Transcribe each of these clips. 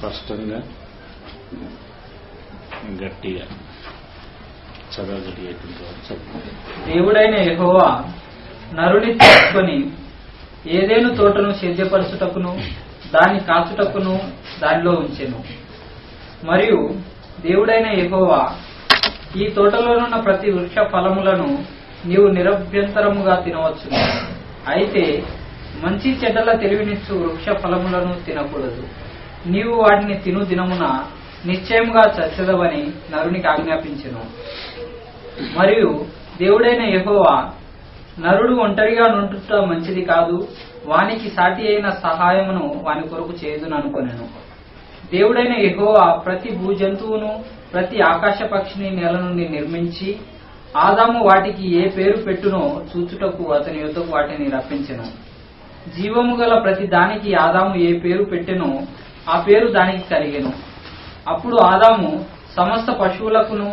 స్పష్టంగా గట్టిగా చదవగలిగేటువంటి దేవుడైన యెహోవా నరుని తీసుకొని ఏదేను తోటను సేద్యపరచుటకును దాన్ని కాచుటకును దానిలో ఉంచెను. మరియు దేవుడైన యెహోవా ఈ తోటలోనున్న ప్రతి వృక్ష ఫలములను నీవు నిరభ్యంతరముగా తినవచ్చును, అయితే మంచి చెడ్డల తెలివినిచ్చు వృక్ష ఫలములను తినకూడదు. నీవు వాటిని తిను దినమున నిశ్చయముగా చచ్చెదవని నరునికి ఆజ్ఞాపించెను. మరియు దేవుడైన యెహోవా నరుడు ఒంటరిగా నుండుట మంచిది కాదు, వానికి సాటి అయిన సహాయమును వాని కొరకు చేయుదుననుకొనెను. దేవుడైన యెహోవా ప్రతి భూజంతువును ప్రతి ఆకాశ పక్షిని నేల నుండి నిర్మించి ఆదాము వాటికి ఏ పేరు పెట్టునో చూచుటకు అతని యొద్దకు వాటిని రప్పించెను. జీవము గల ప్రతి దానికి ఆదాము ఏ పేరు పెట్టెనో ఆ పేరు దానికి కలిగెను. అప్పుడు ఆదాము సమస్త పశువులకును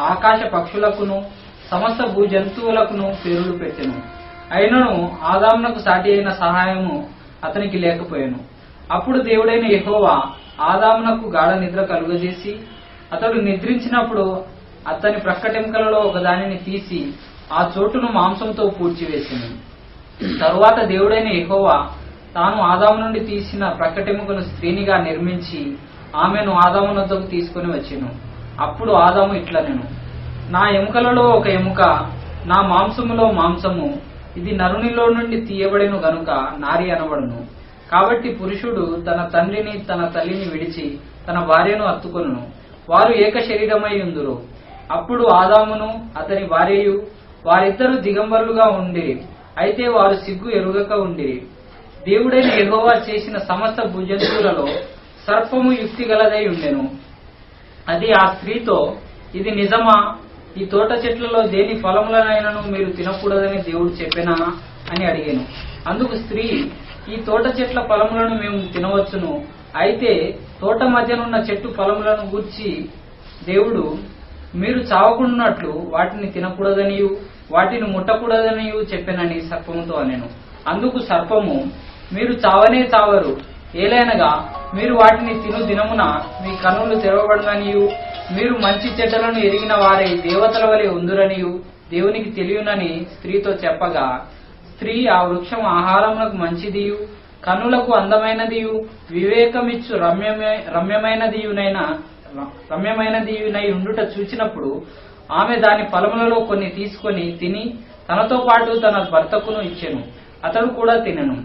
ఆకాశ పక్షులకును సమస్త భూజంతువులకును పేర్లు పెట్టెను. అయినను ఆదామునకు సాటి అయిన సహాయము అతనికి లేకపోయెను. అప్పుడు దేవుడైన యెహోవా ఆదామునకు గాఢ నిద్ర కలుగజేసి అతడు నిద్రించినప్పుడు అతని ప్రక్కటెముకలలో ఒక దానిని తీసి ఆ చోటును మాంసంతో పూడ్చివేసెను. తరువాత దేవుడైన యెహోవా తాను ఆదాము నుండి తీసిన ప్రక్కటెముకను స్త్రీనిగా నిర్మించి ఆమెను ఆదాము వద్దకు తీసుకుని వచ్చెను. అప్పుడు ఆదాము ఇట్లనెను, నా ఎముకలలో ఒక ఎముక, నా మాంసములో మాంసము, ఇది నరునిలో నుండి తీయబడెను గనుక నారి అనబడును. కాబట్టి పురుషుడు తన తండ్రిని తన తల్లిని విడిచి తన భార్యను హత్తుకొనును, వారు ఏక శరీరమై ఉందురు. అప్పుడు ఆదామును అతని భార్యయు వారిద్దరూ దిగంబరులుగా ఉండిరి, అయితే వారు సిగ్గు ఎరుగక ఉండిరి. దేవుడైన యెహోవా చేసిన సమస్త భూజంతువులలో సర్పము యుక్తి గలదై ఉండెను. అది ఆ స్త్రీతో, ఇది నిజమా? ఈ తోట చెట్లలో దేని ఫలములనైనను మీరు తినకూడదని దేవుడు చెప్పెనా అని అడిగాను. అందుకు స్త్రీ, ఈ తోట చెట్ల ఫలములను మేము తినవచ్చును, అయితే తోట మధ్యనున్న చెట్టు ఫలములను గూర్చి దేవుడు మీరు చావకుండానట్లు వాటిని తినకూడదనియు వాటిని ముట్టకూడదనియు చెప్పెనని సర్పముతో అనెను. అందుకు సర్పము, మీరు చావనే చావరు, ఏలైనగా మీరు వాటిని తిను దినమున మీ కన్నులు తెరవబడననియు మీరు మంచి చెడ్డలను ఎరిగిన వారై దేవతల వలె ఉందురనియు దేవునికి తెలియనని స్త్రీతో చెప్పగా, స్త్రీ ఆ వృక్షం ఆహారమునకు మంచిదియు కన్నులకు అందమైనదియు వివేకమిచ్చు రమ్యమైనదియునై ఉండుట చూచినప్పుడు ఆమె దాని ఫలములలో కొన్ని తీసుకొని తిని తనతో పాటు తన భర్తకును ఇచ్చెను. అతడు కూడా తినెను.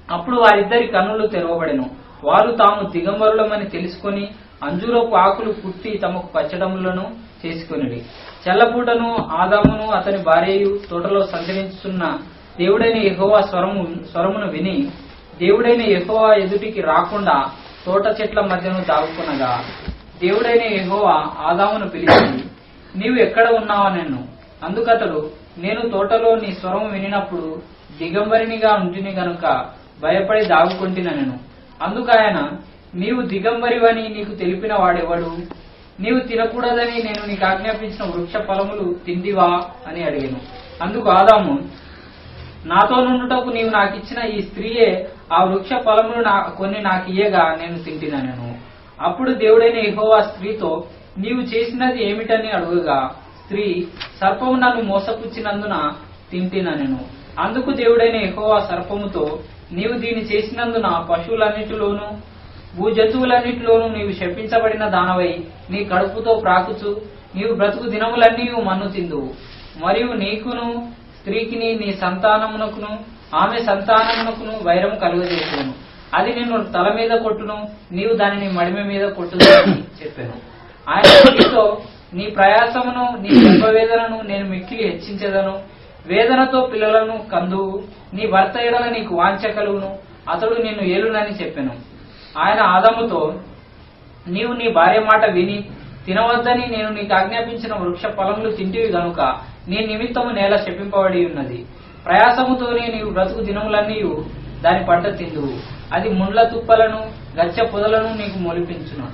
అప్పుడు వారిద్దరి కన్నులు తెరవబడెను. వారు తాము దిగంబరులమని తెలుసుకొని అంజూరపు ఆకులు పుట్టి తమకు పచ్చడములను చేసుకొనిరి. చెల్లపూటను ఆదామును అతని భార్యయు తోటలో సంచరించుతున్న దేవుడైన యెహోవా స్వరమును విని దేవుడైన యెహోవా ఎదుటికి రాకుండా తోట చెట్ల మధ్యను దాగుకొనగా, దేవుడైన యెహోవా ఆదామును పిలిచి, నీవు ఎక్కడ ఉన్నావనెను. అందుకతడు, నేను తోటలో నీ స్వరము వినినప్పుడు దిగంబరినిగా ఉంటిని గనుక భయపడి దాగుకొంటినెను. అందుకు ఆయన, నీవు దిగంబరివని నీకు తెలిపిన వాడెవడు? నీవు తినకూడదని నేను నీకు ఆజ్ఞాపించిన వృక్ష ఫలములు తిందివా అని అడిగాను. అందుకు ఆదాము, నాతో నుండుటకు నీవు నాకిచ్చిన ఈ స్త్రీయే ఆ వృక్ష ఫలములు కొన్ని నాకియ్యగా నేను తింటినెను. అప్పుడు దేవుడైన యెహోవా స్త్రీతో, నీవు చేసినది ఏమిటని అడుగగా, స్త్రీ, సర్పము నన్ను మోసపుచ్చినందున తింటినెను. అందుకు దేవుడైన యెహోవా సర్పముతో, నీవు దీన్ని చేసినందున పశువులన్నిటిలోనూ భూజంతువులన్నిటిలోనూ నీవు శపించబడిన దానవై నీ కడుపుతో ప్రాకుచు నీవు బ్రతుకు దినములన్నీ మన్ను తిందువు. మరియు నీకును స్త్రీకిని నీ సంతానమునకును ఆమె సంతానమునకును వైరము కలుగజేసును. అది నిన్ను తల మీద కొట్టును, నీవు దానిని మడిమ మీద కొట్టును అని చెప్పాను. ఆయన స్త్రీతో, నీ ప్రయాసమును నీ గర్భవేదనను నేను మిక్కిలి హెచ్చించెదను, వేదనతో పిల్లలను కందువు, నీ భర్త ఎడల నీకు వాంఛ కలుగును, అతడు నిన్ను ఏలునని చెప్పెను. ఆయన ఆదాముతో, నీవు నీ భార్య మాట విని తినవద్దని నేను నీకు ఆజ్ఞాపించిన వృక్ష ఫలములు తింటివి గనుక నీ నిమిత్తము నేల శపింపబడి ఉన్నది. ప్రయాసముతోనే నీవు బ్రతుకు దినములన్నీ దాని పంట తిందువు. అది ముండ్ల తుప్పలను గచ్చ పొదలను నీకు మొలిపించును.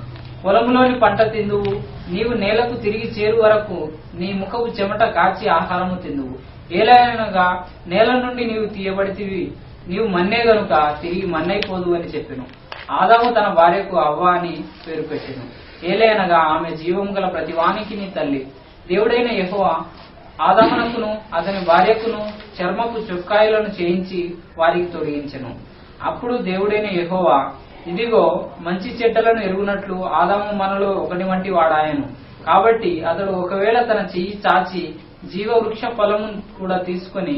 పొలములోని పంట తిందువు. నీవు నేలకు తిరిగి చేరు వరకు నీ ముఖపు చెమట కాచి ఆహారము తిందువు. ఏలైనగా నేల నుండి నీవు తీయబడితివి, నీవు మన్నే గనుక తిరిగి మన్నైపోదు అని చెప్పెను. ఆదాము తన భార్యకు అవ్వ అని పేరు పెట్టెను. ఏలయనగా ఆమె జీవము గల ప్రతివానికి నీ తల్లి. దేవుడైన యెహోవా ఆదామునకును అతని భార్యకును చర్మపు చొక్కాయలను చేయించి వారికి తొడిగించెను. అప్పుడు దేవుడైన యెహోవా, ఇదిగో మంచి చెడ్డలను ఎరుగునట్లు ఆదాము మనలో ఒకటి వంటి వాడాయను. కాబట్టి అతడు ఒకవేళ తన చెయ్యి చాచి జీవవృక్ష ఫలము కూడా తీసుకుని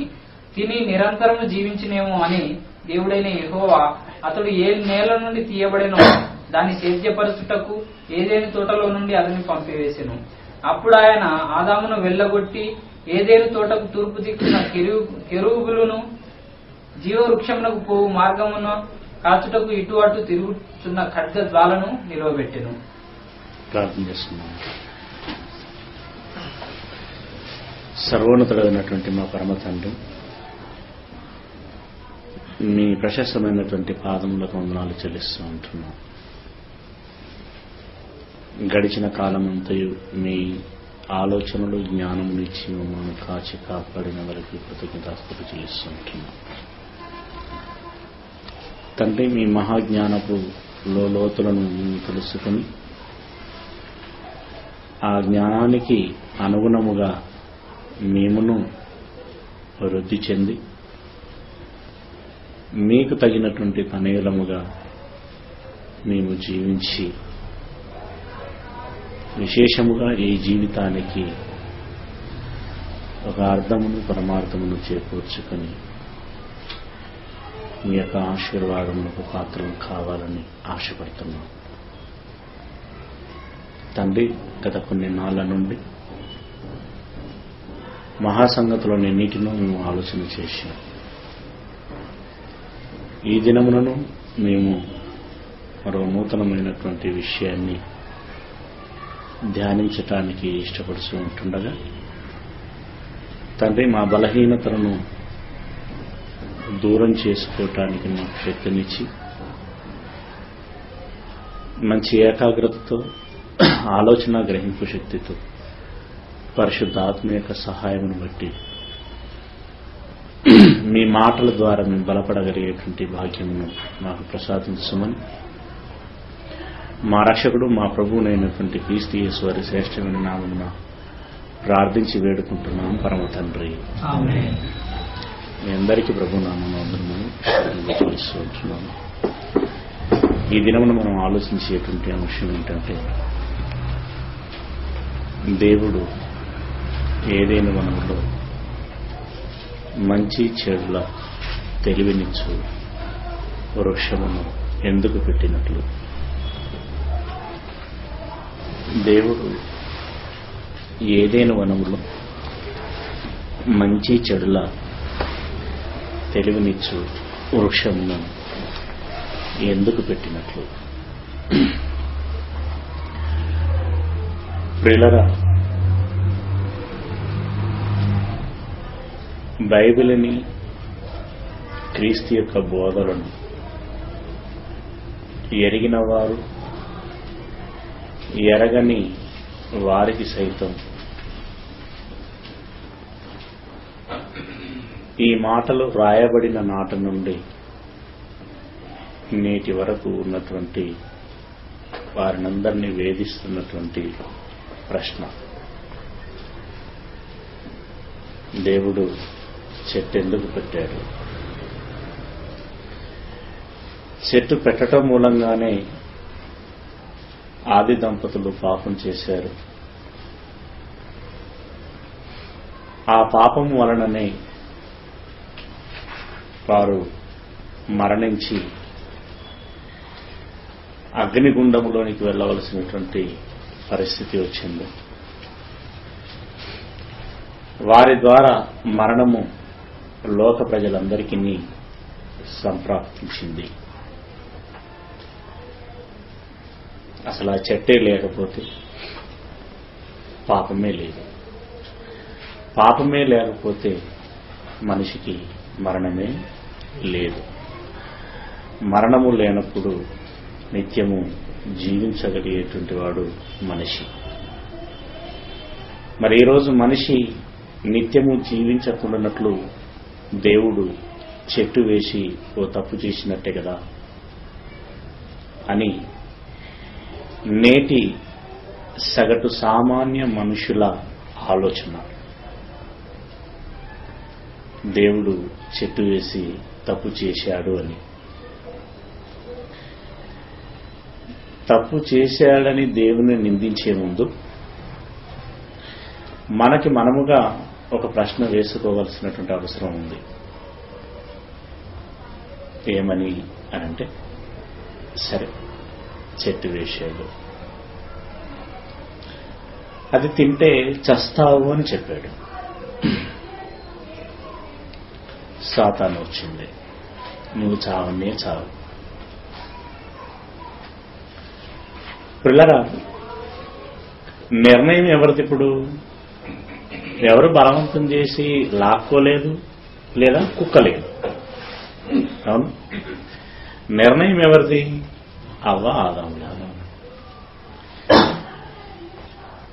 తిని నిరంతరము జీవించినేమో అని దేవుడైన యెహోవా అతడు ఏ నేల నుండి తీయబడెనో దాన్ని సేద్యపరచుటకు ఏదేని తోటలో నుండి అతన్ని పంపివేసెను. అప్పుడు ఆయన ఆదామును వెళ్ళగొట్టి ఏదేని తోటకు తూర్పు దిక్కున కెరూబులను జీవవృక్షమునకు పోవు మార్గమున కాచుటకు ఇటు అటు తిరుగుతున్న ఖడ్గ జ్వాలను నిలవబెట్టెను. సర్వోన్నతుడైనటువంటి మా పరమ తండ్రి, మీ ప్రశస్తమైనటువంటి పాదములకు వందనాలు చెల్లిస్తూ ఉంటున్నాం. గడిచిన కాలమంతయు మీ ఆలోచనలు జ్ఞానమునిచ్చి మమ్మల్ని కాచి కాపాడిన వారికి కృతజ్ఞతాస్తుతులు చెల్లిస్తూ ఉంటున్నాం. తండ్రి, మీ మహాజ్ఞానపు లోతులను మేము తెలుసుకుని ఆ జ్ఞానానికి అనుగుణముగా మేమును వృద్ధి చెంది మీకు తగినటువంటి తనయులముగా మేము జీవించి విశేషముగా ఈ జీవితానికి ఒక అర్థమును పరమార్థమును చేకూర్చుకొని మీ యొక్క ఆశీర్వాదములకు పాత్రలు కావాలని ఆశపడుతున్నాం. తండ్రి, గత కొన్ని నాళ్ల నుండి మహాసంగతిలోని నీటిను మేము ఆలోచన చేశాం. ఈ దినములను మేము మరో నూతనమైనటువంటి విషయాన్ని ధ్యానించటానికి ఇష్టపడుతూ ఉంటుండగా తండ్రి, మా బలహీనతలను దూరం చేసుకోవటానికి మాకు శక్తినిచ్చి మంచి ఏకాగ్రతతో ఆలోచన గ్రహింపు శక్తితో పరిశుద్ధాత్మ యొక్క సహాయమును బట్టి మీ మాటల ద్వారా మేము బలపడగలిగేటువంటి భాగ్యమును మాకు ప్రసాదించమని మా రక్షకుడు మా ప్రభువునైనటువంటి క్రీస్తు యేసు వారి శ్రేష్టమైన నామమున ప్రార్థించి వేడుకుంటున్నాం పరమ తండ్రి. మీ అందరికీ ప్రభు నామమున వందనములు చెల్లిస్తూ ఉంటున్నాము. ఈ దినమున మనం ఆలోచించేటువంటి అంశం ఏంటంటే, దేవుడు ఏదైనా వనములో మంచి చెడుల తెలివినిచ్చు వృక్షమును ఎందుకు పెట్టినట్లు. దేవుడు ఏదైనా వనములో మంచి చెడుల తెలివినిచ్చు వృక్షమును ఎందుకు పెట్టినట్లు. ప్రియులరా, బైబిల్ని, క్రీస్తు యొక్క బోధలను ఎరిగిన వారు, ఎరగని వారికి సైతం ఈ మాటలు రాయబడిన నాటి నుండి నేటి వరకు ఉన్నటువంటి వారినందరినీ వేధిస్తున్నటువంటి ప్రశ్న, దేవుడు చెట్టు ఎందుకు పెట్టాడు? చెట్టు పెట్టడం మూలంగానే ఆది దంపతులు పాపం చేశారు. ఆ పాపం వలననే వారు మరణించి అగ్నిగుండములోనికి వెళ్ళవలసినటువంటి పరిస్థితి వచ్చింది. వారి ద్వారా మరణము లోక ప్రజలందరికీ సంప్రాప్తించింది. అసలు ఆ చెట్టే లేకపోతే పాపమే లేదు. పాపమే లేకపోతే మనిషికి మరణమే లేదు. మరణము లేనప్పుడు నిత్యము జీవించగలిగేటువంటి వాడు మనిషి. మరి ఈరోజు మనిషి నిత్యము జీవించకుండానట్లు దేవుడు చెట్టు వేసి ఓ తప్పు చేసినట్టే కదా. అని నేటి సగటు సామాన్య మనుషుల ఆలోచన. దేవుడు చెట్టు వేసి తప్పు చేశాడు అని. తప్పు చేశాడని దేవుని నిందించే ముందు మనకి మనముగా ఒక ప్రశ్న వేసుకోవాల్సినటువంటి అవసరం ఉంది. ఏమని అనంటే, సరే చెట్టు వేసాడు, అది తింటే చస్తావు అని చెప్పాడు. సాతాను వచ్చింది, నువ్వు చావనే చావు. పిల్లరా, నిర్ణయం ఎవరిది? ఇప్పుడు ఎవరు బలవంతం చేసి లాక్కోలేదు, లేదా కుక్కలేదు. అవును, నిర్ణయం ఎవరిది? అవ్వ ఆదాముల.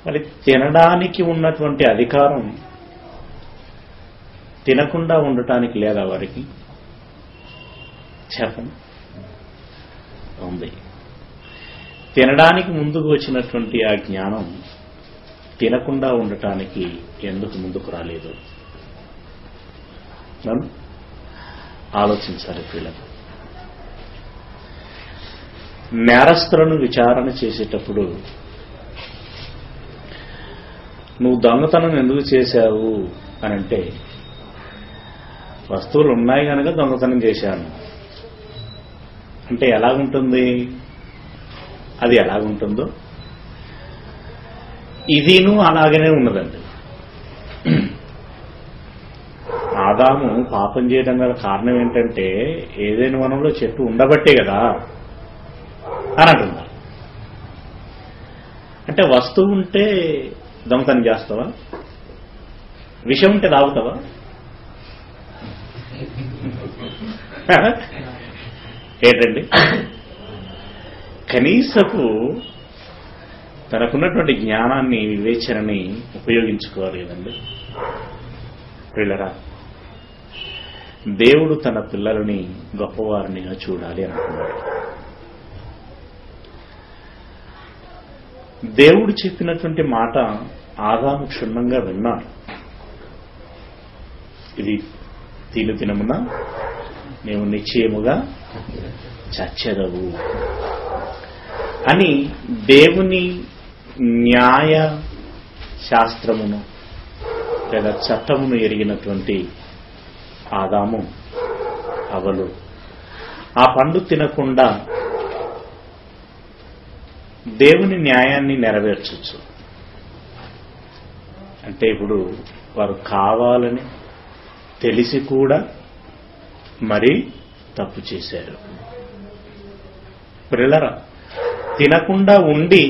మరి తినడానికి ఉన్నటువంటి అధికారం తినకుండా ఉండటానికి లేదా వారికి? చెప్పండి. ఉంది. తినడానికి ముందుకు వచ్చినటువంటి ఆ జ్ఞానం తినకుండా ఉండటానికి ఎందుకు ముందుకు రాలేదు? ఆలోచించాలి పిల్లలు. నేరస్తులను విచారణ చేసేటప్పుడు నువ్వు దొంగతనం ఎందుకు చేశావు అనంటే, వస్తువులు ఉన్నాయి కనుక దొంగతనం చేశాను అంటే ఎలాగుంటుంది? అది ఎలాగుంటుందో ఇదిను అలాగనే ఉన్నదండి. ఆదాము పాపం చేయడం గల కారణం ఏంటంటే, ఏదైనా వనంలో చెట్టు ఉండబట్టే కదా అని అంటున్నారు. అంటే వస్తువు ఉంటే దొంగతనం చేస్తావా? విషం ఉంటే తాగుతావా? ఏంటండి, కనీసపు తనకున్నటువంటి జ్ఞానాన్ని, వివేచనని ఉపయోగించుకోవాలి కదండి. పిల్లరా, దేవుడు తన పిల్లలని గొప్పవారినిగా చూడాలి అనుకున్నాడు. దేవుడు చెప్పినటువంటి మాట ఆదాము క్షుణ్ణంగా విన్నాడు. ఇది తిను దినమున నీవు నిశ్చయముగా చచ్చెదవు అని దేవుని న్యాయ శాస్త్రమును లేదా చట్టమును ఎరిగినటువంటి ఆదాము హవ్వలు ఆ పండు తినకుండా దేవుని న్యాయాన్ని నెరవేర్చొచ్చు. అంటే ఇప్పుడు వారు కావాలని తెలిసి కూడా మరీ తప్పు చేశారు. పిల్లరా, తినకుండా ఉండి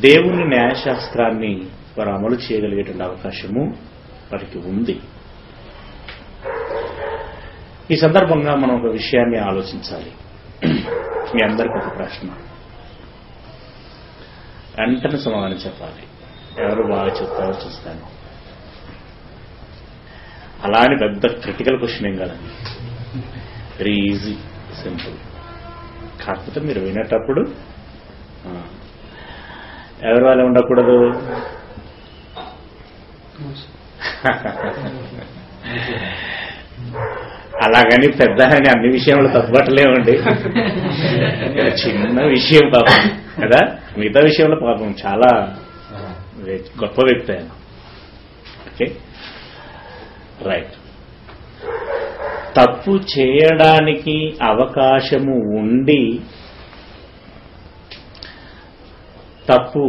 దేవుని న్యాయశాస్త్రాన్ని వారు అమలు చేయగలిగేటువంటి అవకాశము వారికి ఉంది. ఈ సందర్భంగా మనం ఒక విషయాన్ని ఆలోచించాలి. మీ అందరికీ ఒక ప్రశ్న, వెంటనే సమాధానం చెప్పాలి. ఎవరు బాగా చెప్తారో చూస్తాను. అలా అని పెద్ద క్రిటికల్ క్వశ్చన్ ఏం కాదండి, వెరీ ఈజీ, సింపుల్. కాకపోతే మీరు వినేటప్పుడు ఎవరు వాళ్ళే ఉండకూడదు. అలాగని పెద్ద అని అన్ని విషయంలో తప్పుపట్టలేమండి. చిన్న విషయం పాపం కదా, మిగతా విషయంలో పాపం చాలా గొప్ప వ్యక్తి ఆయన. Okay, right. తప్పు చేయడానికి అవకాశము ఉండి తప్పు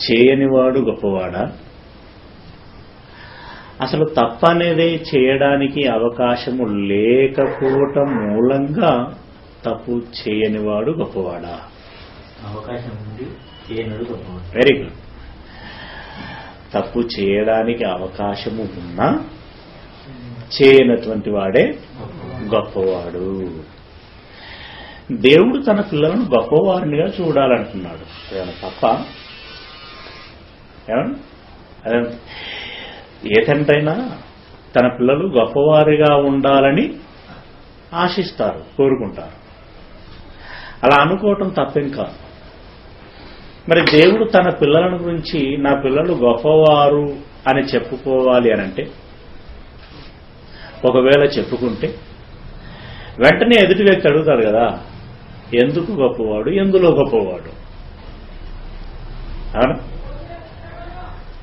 చేయనివాడు గొప్పవాడా? అసలు తప్పు అనేది చేయడానికి అవకాశము లేకపోవటం మూలంగా తప్పు చేయనివాడు గొప్పవాడా? అవకాశం ఉంది, చేయనివాడు గొప్పవాడు. Very good. తప్పు చేయడానికి అవకాశము ఉన్నా చేయనటువంటి వాడే గొప్పవాడు. దేవుడు తన పిల్లలను గొప్పవారినిగా చూడాలంటున్నాడు. ఏమన్నా తప్ప? ఏమన్నా ఏ తండ్రైనా తన పిల్లలు గొప్పవారిగా ఉండాలని ఆశిస్తారు, కోరుకుంటారు. అలా అనుకోవటం తప్పేం కాదు. మరి దేవుడు తన పిల్లలను గురించి నా పిల్లలు గొప్పవారు అని చెప్పుకోవాలి అనంటే, ఒకవేళ చెప్పుకుంటే వెంటనే ఎదుటి వ్యక్తి అడుగుతాడు కదా, ఎందుకు గొప్పవాడు, ఎందులో గొప్పవాడు? అవునా?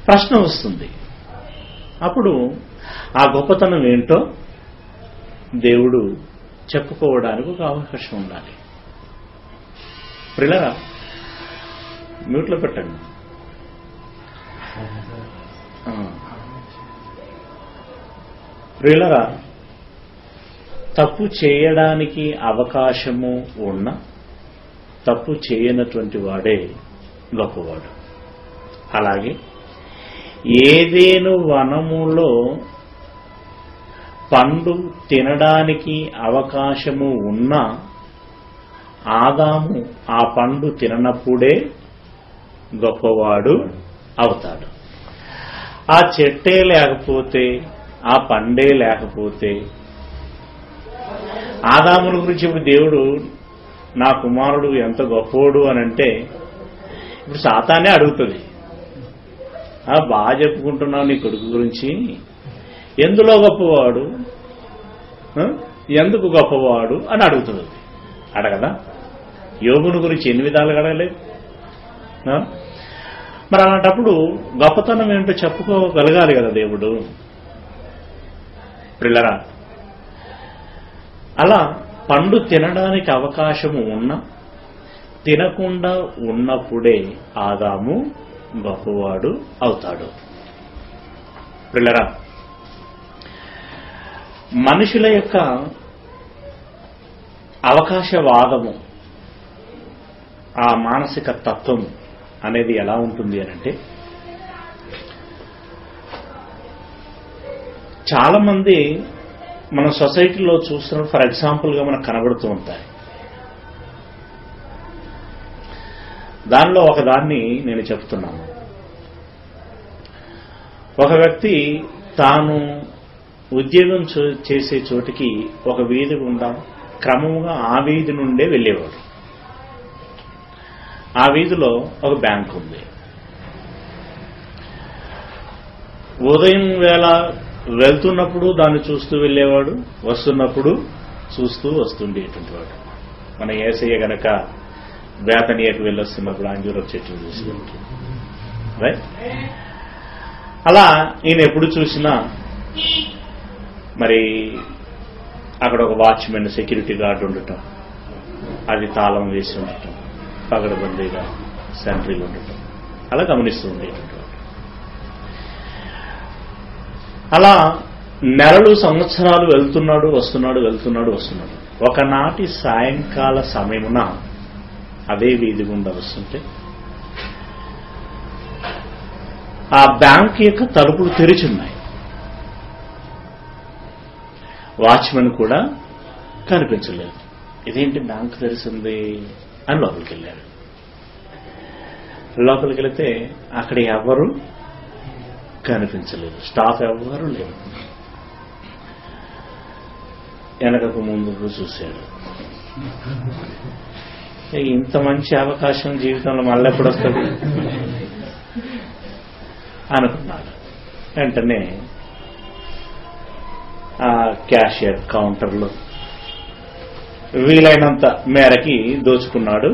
ప్రశ్న వస్తుంది. అప్పుడు ఆ గొప్పతనం ఏంటో దేవుడు చెప్పుకోవడానికి ఒక అవకాశం ఉండాలి. ప్రియులారా, మ్యూట్లో పెట్టండి. ప్రియులారా, తప్పు చేయడానికి అవకాశము ఉన్న తప్పు చేయనటువంటి వాడే గొప్పవాడు. అలాగే ఏదేను వనములో పండు తినడానికి అవకాశము ఉన్నా ఆదాము ఆ పండు తిననప్పుడే గొప్పవాడు అవుతాడు. ఆ చెట్టే లేకపోతే, ఆ పండే లేకపోతే, ఆదాముల గురించి ఇప్పుడు దేవుడు నా కుమారుడు ఎంత గొప్పవాడు అని అంటే, ఇప్పుడు సాతానే అడుగుతుంది, బాగా చెప్పుకుంటున్నావు నీ కొడుకు గురించి, ఎందులో గొప్పవాడు, ఎందుకు గొప్పవాడు అని అడుగుతుంది. అడగదా? యోగుని గురించి ఎన్ని విధాలుగా అడగలేదు. మరి అలాంటప్పుడు గొప్పతనం ఏంటో చెప్పుకోగలగాలి కదా దేవుడు. ప్రియులారా, అలా పండు తినడానికి అవకాశము ఉన్నా తినకుండా ఉన్నప్పుడే ఆదాము గొప్పవాడు అవుతాడు. ప్రియులారా, మనుషుల యొక్క అవకాశవాదము, ఆ మానసిక తత్వం అనేది ఎలా ఉంటుంది అనంటే, చాలా మంది మన సొసైటీలో చూస్తున్నప్పుడు ఫర్ ఎగ్జాంపుల్గా మనకు కనబడుతూ ఉంటాయి. దానిలో ఒకదాన్ని నేను చెప్తున్నాను. ఒక వ్యక్తి తాను ఉద్యోగం చేసే చోటికి ఒక వీధి గుండా క్రమంగా ఆ వీధి నుండే వెళ్ళేవాడు. ఆ వీధిలో ఒక బ్యాంక్ ఉంది. ఉదయం వేళ వెళ్తున్నప్పుడు దాన్ని చూస్తూ వెళ్ళేవాడు, వస్తున్నప్పుడు చూస్తూ వస్తుండేటువంటి వాడు. మన యేసయ్య గనక బేతనీయకు వెళ్ళొస్తున్నప్పుడు అంజూరపు చెట్లు చూసి రైట్. అలా ఈయన ఎప్పుడు చూసినా మరి అక్కడ ఒక వాచ్మెన్, సెక్యూరిటీ గార్డు ఉండటం, అది తాళం వేసి ఉండటం, పగడబందీగా సెంట్రీలు ఉండటం, అలా గమనిస్తూ ఉండేటువంటి వాడు. అలా నెలలు, సంవత్సరాలు వెళ్తున్నాడు వస్తున్నాడు. ఒకనాటి సాయంకాల సమయమున అదే వీధి గుండా వస్తుంటే ఆ బ్యాంక్ యొక్క తలుపులు తెరిచున్నాయి. వాచ్మెన్ కూడా కనిపించలేదు. ఇదేంటి బ్యాంక్ తెరిచింది అని లోపలికి వెళ్ళాడు. లోపలికి వెళితే అక్కడ ఎవరు కనిపించలేదు, స్టాఫ్ ఎవరు లేరు. వెనకకు ముందుకు చూశాడు. ఇంత మంచి అవకాశం జీవితంలో మళ్ళీ ఎప్పుడు వస్తుంది అనుకున్నాడు. వెంటనే ఆ క్యాషియర్ కౌంటర్లో వీలైనంత మేరకి దోచుకున్నాడు,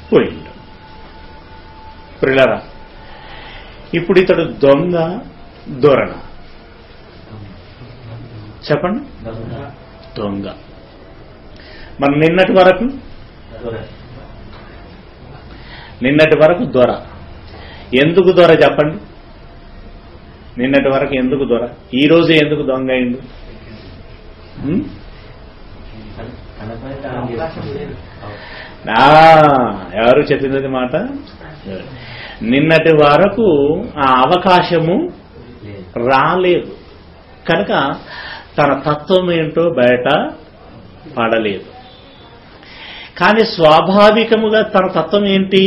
పోయిండు. ప్రియులారా, ఇప్పుడు ఇతడు దొంగ దొరణ? చెప్పండి. దొంగ. మన నిన్నటి వరకు దొర. ఎందుకు దొర చెప్పండి? నిన్నటి వరకు ఎందుకు దొర? ఈ రోజు ఎందుకు దొంగ అయిండు? ఎవరు చెప్పింది మాట? నిన్నటి వరకు ఆ అవకాశము రాలేదు కనుక తన తత్వం ఏంటో బయట పడలేదు. కానీ స్వాభావికముగా తన తత్వం ఏంటి?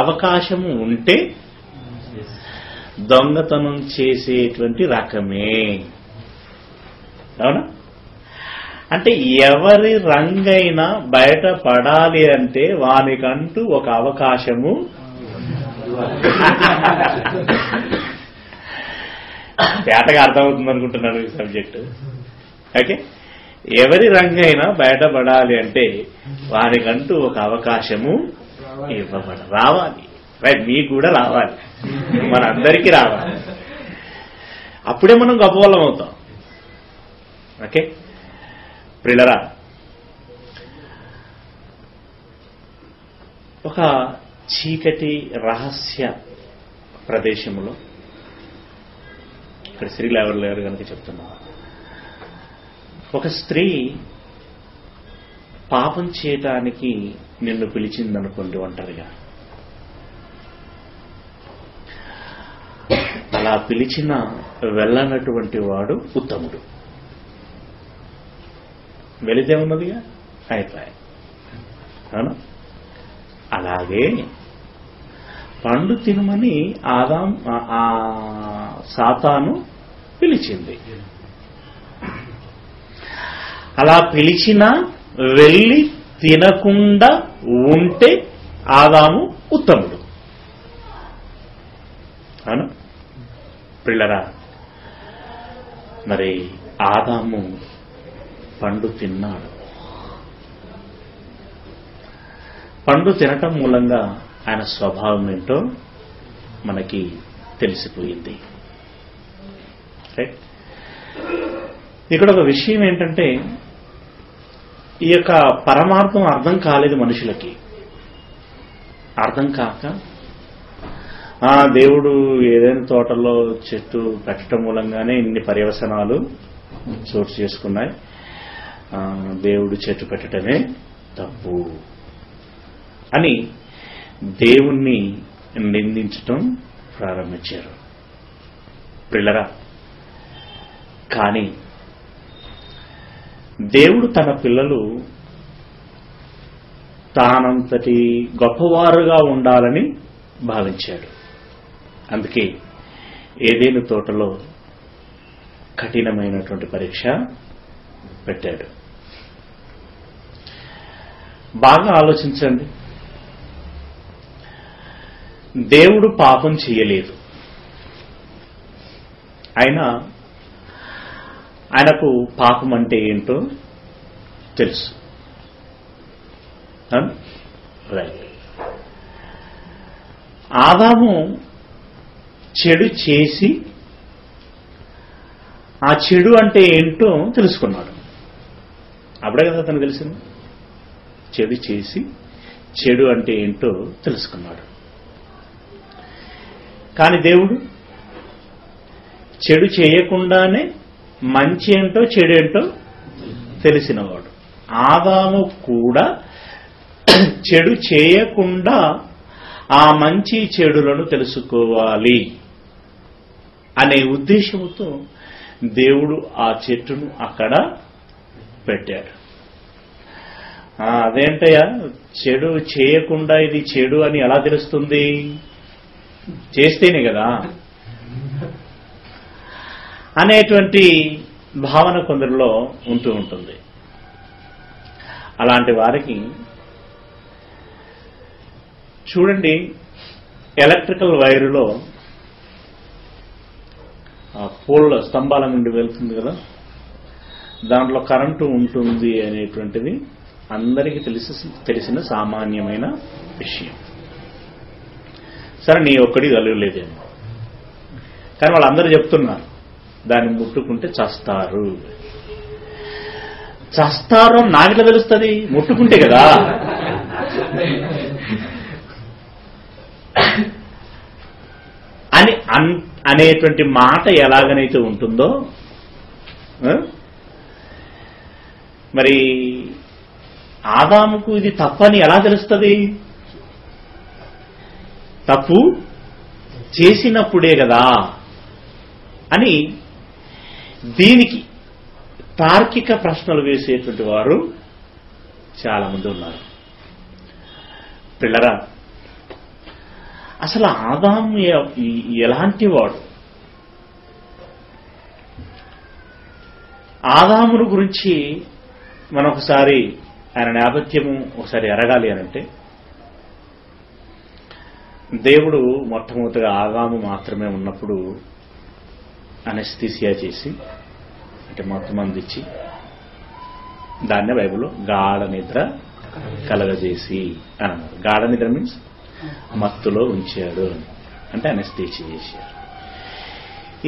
అవకాశము ఉంటే దొంగతనం చేసేటువంటి రకమే. అవునా? అంటే ఎవరి రంగైనా బయటపడాలి అంటే వానికంటూ ఒక అవకాశము తేటగా అర్థమవుతుంది అనుకుంటున్నాను ఈ సబ్జెక్టు. ఓకే, ఎవరి రంగైనా బయటపడాలి అంటే వానికంటూ ఒక అవకాశము రావాలి. రైట్, మీకు కూడా రావాలి, మనందరికీ రావాలి. అప్పుడే మనం గొప్పవాళ్ళం అవుతాం. ఓకే ప్రియులరా, ఒక చీకటి రహస్య ప్రదేశంలో, ఇక్కడ స్త్రీలు ఎవరు లేరు కనుక చెప్తున్నా, ఒక స్త్రీ పాపం చేయటానికి నిన్ను పిలిచిందనుకోండి ఒంటరిగా, అలా పిలిచిన వెళ్ళనటువంటి వాడు ఉత్తముడు. వెళితే ఉన్నదిగా అయిపోయాయి. అవును, అలాగే పండు తినమని సాతాను పిలిచింది. అలా పిలిచినా వెళ్ళి తినకుండా ఉంటే ఆదాము ఉత్తముడు. అవును పిల్లరా, మరి ఆదాము పండు తిన్నాడు. పండు తినటం మూలంగా ఆయన స్వభావం ఏంటో మనకి తెలిసిపోయింది. ఇక్కడ ఒక విషయం ఏంటంటే, ఈ యొక్క పరమార్థం అర్థం కాలేదు మనుషులకి. అర్థం కాక దేవుడు ఏదైనా తోటలో చెట్టు పెట్టడం మూలంగానే ఇన్ని పర్యవసనాలు చోటు చేసుకున్నాయి, దేవుడు చెట్టు పెట్టడమే తప్పు అని దేవుణ్ణి నిందించటం ప్రారంభించారు పిల్లరా. కానీ దేవుడు తన పిల్లలు తానంతటి గొప్పవారుగా ఉండాలని భావించాడు. అందుకే ఏదేను తోటలో కఠినమైనటువంటి పరీక్ష పెట్టాడు. బాగా ఆలోచించండి, దేవుడు పాపం చేయలేదు, అయినా ఆయనకు పాపం అంటే ఏంటో తెలుసు. రైట్, ఆదాము చెడు చేసి ఆ చెడు అంటే ఏంటో తెలుసుకున్నాడు. అప్పుడే కదా తనకు తెలిసింది, చెడు చేసి చెడు అంటే ఏంటో తెలుసుకున్నాడు. కానీ దేవుడు చెడు చేయకుండానే మంచి ఏంటో చెడు ఏంటో తెలిసినవాడు. ఆదాము కూడా చెడు చేయకుండా ఆ మంచి చెడులను తెలుసుకోవాలి అనే ఉద్దేశంతో దేవుడు ఆ చెట్టును అక్కడ పెట్టాడు. అదేంటయ్యా, చెడు చేయకుండా ఇది చెడు అని ఎలా తెలుస్తుంది? చేస్తేనే కదా అనేటువంటి భావన కొందరిలో ఉంటూ ఉంటుంది. అలాంటి వారికి చూడండి, ఎలక్ట్రికల్ వైరులో పోల్ స్తంభాల నుండి వెళ్తుంది కదా, దాంట్లో కరెంటు ఉంటుంది అనేటువంటిది అందరికీ తెలిసిన సామాన్యమైన విషయం. సరే, నీ ఒక్కడి కలగలేదేమో, కానీ వాళ్ళందరూ చెప్తున్నారు దాన్ని ముట్టుకుంటే చస్తారు. చస్తారు నాకెట్లా తెలుస్తుంది? ముట్టుకుంటే కదా. అని అనేటువంటి మాట ఎలాగనైతే ఉంటుందో, మరి ఆదాముకు ఇది తప్పని ఎలా తెలుస్తుంది? తప్పు చేసినప్పుడే కదా అని దీనికి తార్కిక ప్రశ్నలు వేసేటువంటి వారు చాలా మంది ఉన్నారు. పిల్లరా, అసలు ఆదాము ఎలాంటి వాడు? ఆదామును గురించి మనం ఒకసారి ఆయన నేపథ్యము ఒకసారి ఎరగాలి అనంటే, దేవుడు మొట్టమొదటిగా ఆదాము మాత్రమే ఉన్నప్పుడు అనస్థీసియా చేసి, అంటే మొత్తం అందించి, దాన్నే బైబిల్లో గాఢ నిద్ర కలగజేసి అని అన్నారు. గాఢ నిద్ర మీన్స్ మత్తులో ఉంచాడు అంటే అనస్థీసియా చేశారు.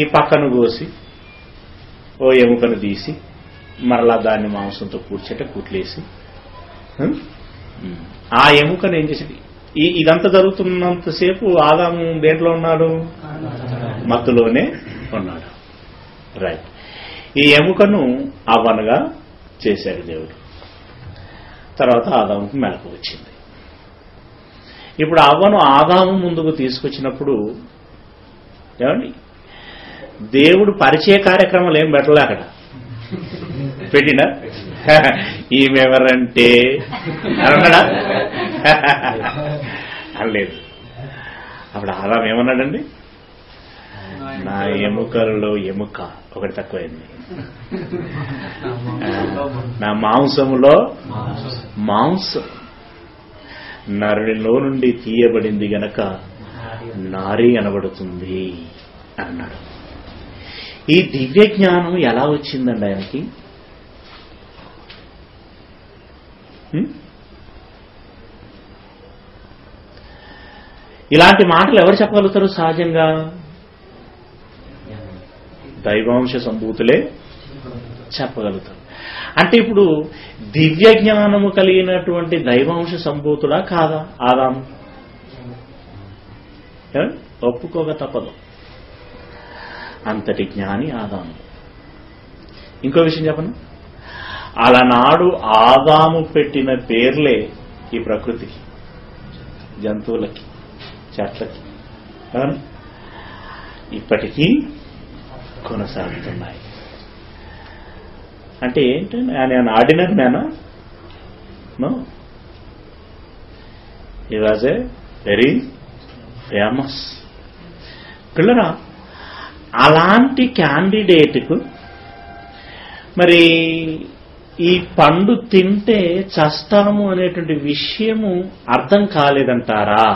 ఈ పక్కను కోసి ఓ ఎముకను తీసి మరలా దాన్ని మాంసంతో కూర్చేట కూట్లేసి ఆ ఎముకను ఏం చేసేది. ఇదంతా జరుగుతున్నంతసేపు ఆదాము దేంట్లో ఉన్నాడు? మత్తులోనే ఉన్నాడు. రైట్. ఈ ఎముకను అవ్వనుగా చేశాడు దేవుడు. తర్వాత ఆదాముకు మెలకు వచ్చింది. ఇప్పుడు అవ్వను ఆదాము ముందుకు తీసుకొచ్చినప్పుడు ఏమండి, దేవుడు పరిచయ కార్యక్రమాలు ఏం పెట్టలే అక్కడ. పెట్టినా ఈమెవరంటే అన్నాడా? అనలేదు. అప్పుడు ఆదాం ఏమన్నాడండి? నా ఎముకల్లో ఎముక ఒకటి తక్కువైంది, నా మాంసములో మాంసం నరునిలో నుండి తీయబడింది గనక నారీ అనబడుతుంది అన్నాడు. ఈ దివ్య జ్ఞానం ఎలా వచ్చిందండి ఆయనకి? ఇలాంటి మాటలు ఎవరు చెప్పగలుగుతారు సహజంగా? దైవాంశ సంభూతులే చెప్పగలుగుతారు. అంటే ఇప్పుడు దివ్య జ్ఞానము కలిగినటువంటి దైవాంశ సంభూతుడా కాదా ఆదాము? ఒప్పుకోక తప్పదు. అంతటి జ్ఞాని ఆదాము. ఇంకో విషయం చెప్పను, అలనాడు ఆదాము పెట్టిన పేర్లే ఈ ప్రకృతికి, జంతువులకి, చెట్లకి ఇప్పటికీ కొనసాగుతున్నాయి. అంటే ఏంటంటే ఆయన ఆర్డినరీ మ్యానా? No, he was a very famous. పిల్లరా, అలాంటి క్యాండిడేట్కు మరి ఈ పండు తింటే చస్తాము అనేటువంటి విషయము అర్థం కాలేదంటారా?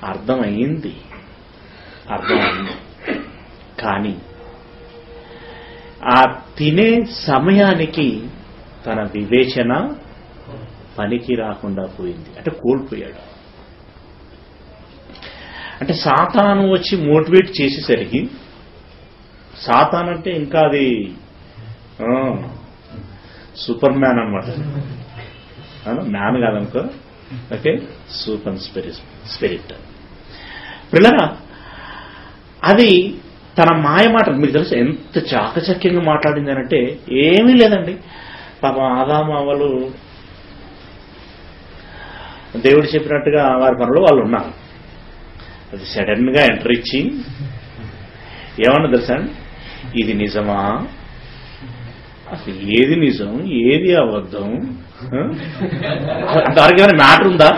అర్థమైంది. కానీ ఆ తినే సమయానికి తన వివేచన పనికి రాకుండా పోయింది. అంటే కోల్పోయాడు. అంటే సాతాను వచ్చి మోటివేట్ చేసేసరికి, సాతాన్ అంటే ఇంకా అది సూపర్ మ్యాన్ అనమాట. మ్యాన్ కాదనుకో, ఓకే, సూపర్ స్పిరిట్. పిల్లరా, అది తన మాయ మాట మీకు తెలుసు ఎంత చాకచక్యంగా మాట్లాడింది అనంటే, ఏమీ లేదండి. పాపం ఆదాము అవ్వలు దేవుడు చెప్పినట్టుగా వారి పనులు వాళ్ళు ఉన్నారు. అది సడన్ గా ఎంటర్ ఇచ్చి ఏమన్నా తెలుసా, ఇది నిజమా, అసలు ఏది నిజం ఏది అబద్ధం, అంతవరకు మ్యాటర్ ఉందా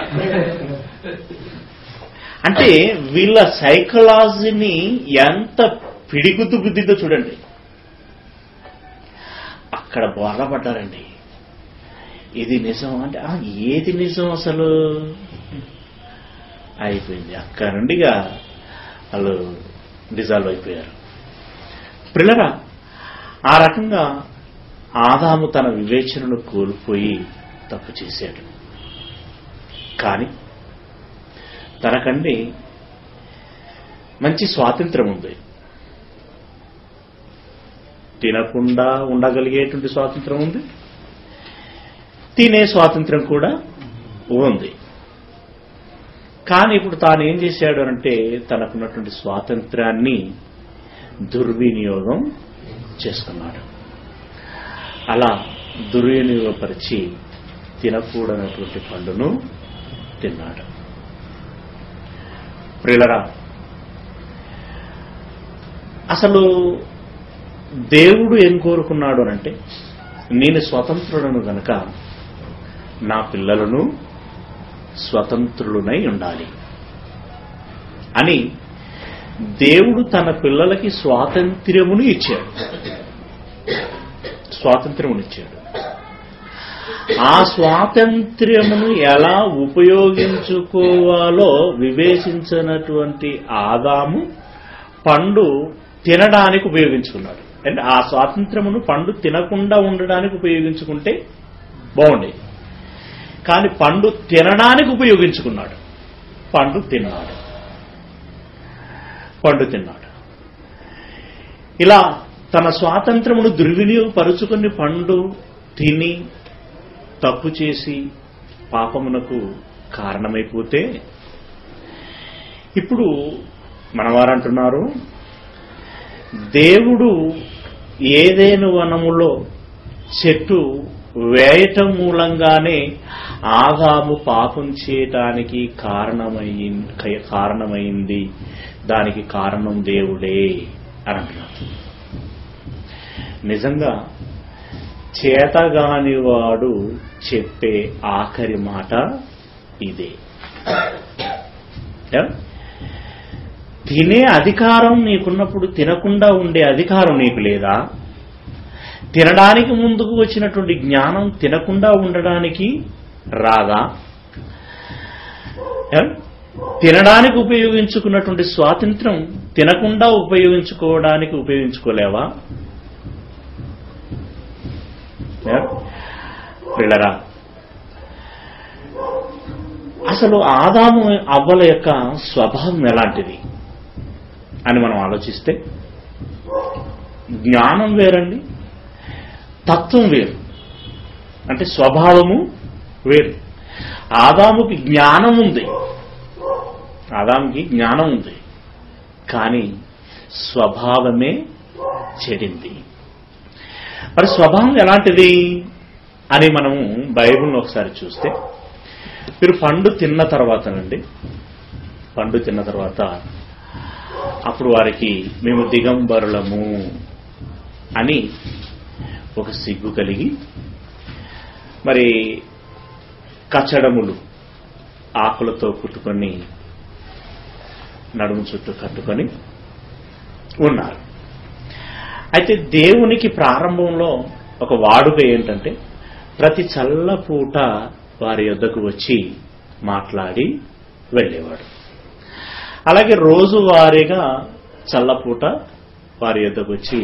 అంటే వీళ్ళ సైకలాజీని ఎంత పిడిగుద్దు గుద్దిద్దో చూడండి. అక్కడ బాధపడ్డారండి. ఇది నిజం అంటే ఏది నిజం అసలు అయిపోయింది. అక్కడ నుండిగా వాళ్ళు డిజాల్వ్ అయిపోయారు. పిల్లరా, ఆ రకంగా ఆదాము తన వివేచనను కోల్పోయి తప్పు చేశాడు. కానీ తనకండి మంచి స్వాతంత్రం ఉంది. తినకుండా ఉండగలిగేటువంటి స్వాతంత్రం ఉంది, తినే స్వాతంత్రం కూడా ఉంది. కానీ ఇప్పుడు తాను ఏం చేశాడు అంటే తనకున్నటువంటి స్వాతంత్రాన్ని దుర్వినియోగం చేసుకున్నాడు. అలా దుర్వినియోగపరిచి తినకూడనటువంటి పండును తిన్నాడు. ప్రియులరా, అసలు దేవుడు ఏం కోరుకున్నాడు అనంటే, నేను స్వతంత్రులను గనక నా పిల్లలను స్వతంత్రులనై ఉండాలి అని దేవుడు తన పిల్లలకి స్వాతంత్ర్యమును ఇచ్చాడు. స్వాతంత్ర్యమునిచ్చాడు. ఆ స్వాతంత్ర్యమును ఎలా ఉపయోగించుకోవాలో వివేచించినటువంటి ఆదాము పండు తినడానికి ఉపయోగించుకున్నాడు. అంటే ఆ స్వాతంత్ర్యమును పండు తినకుండా ఉండడానికి ఉపయోగించుకుంటే బాగుండేది, కానీ పండు తినడానికి ఉపయోగించుకున్నాడు. పండు తిన్నాడు. ఇలా తన స్వాతంత్రమును దుర్వినియోగపరుచుకుని పండు తిని తప్పు చేసి పాపమునకు కారణమైపోతే, ఇప్పుడు మనవారంటున్నారు దేవుడు ఏదేను వనములో చెట్టు వేయటం మూలంగానే ఆదాము పాపం చేయటానికి కారణమైంది, దానికి కారణం దేవుడే అని అంటున్నారు. నిజంగా చేతగాని వాడు చెప్పే ఆఖరి మాట ఇదే. తినే అధికారం నీకున్నప్పుడు తినకుండా ఉండే అధికారం నీకు లేదా? తినడానికి ముందుకు వచ్చినటువంటి జ్ఞానం తినకుండా ఉండడానికి రాదా? తినడానికి ఉపయోగించుకున్నటువంటి స్వాతంత్రం తినకుండా ఉపయోగించుకోవడానికి ఉపయోగించుకోలేవా? పిల్లరా, అసలు ఆదాము అవ్వల యొక్క స్వభావం ఎలాంటిది అని మనం ఆలోచిస్తే, జ్ఞానం వేరండి, తత్వం వేరు. అంటే స్వభావము వేరు. ఆదాముకి జ్ఞానం ఉంది, కానీ స్వభావమే చెడింది. మరి స్వభావం ఎలాంటిది అని మనము బైబిల్ని ఒకసారి చూస్తే, మీరు పండు తిన్న తర్వాత అప్పుడు వారికి మేము దిగంబరులము అని ఒక సిగ్గు కలిగి, మరి కచ్చడములు ఆకులతో కుట్టుకొని నడుము చుట్టూ కట్టుకొని ఉన్నారు. అయితే దేవునికి ప్రారంభంలో ఒక వాడుక ఏంటంటే, ప్రతి చల్లపూట వారి యొద్దకు వచ్చి మాట్లాడి వెళ్ళేవాడు. అలాగే రోజువారీగా చల్లపూట వారి యొద్దకు వచ్చి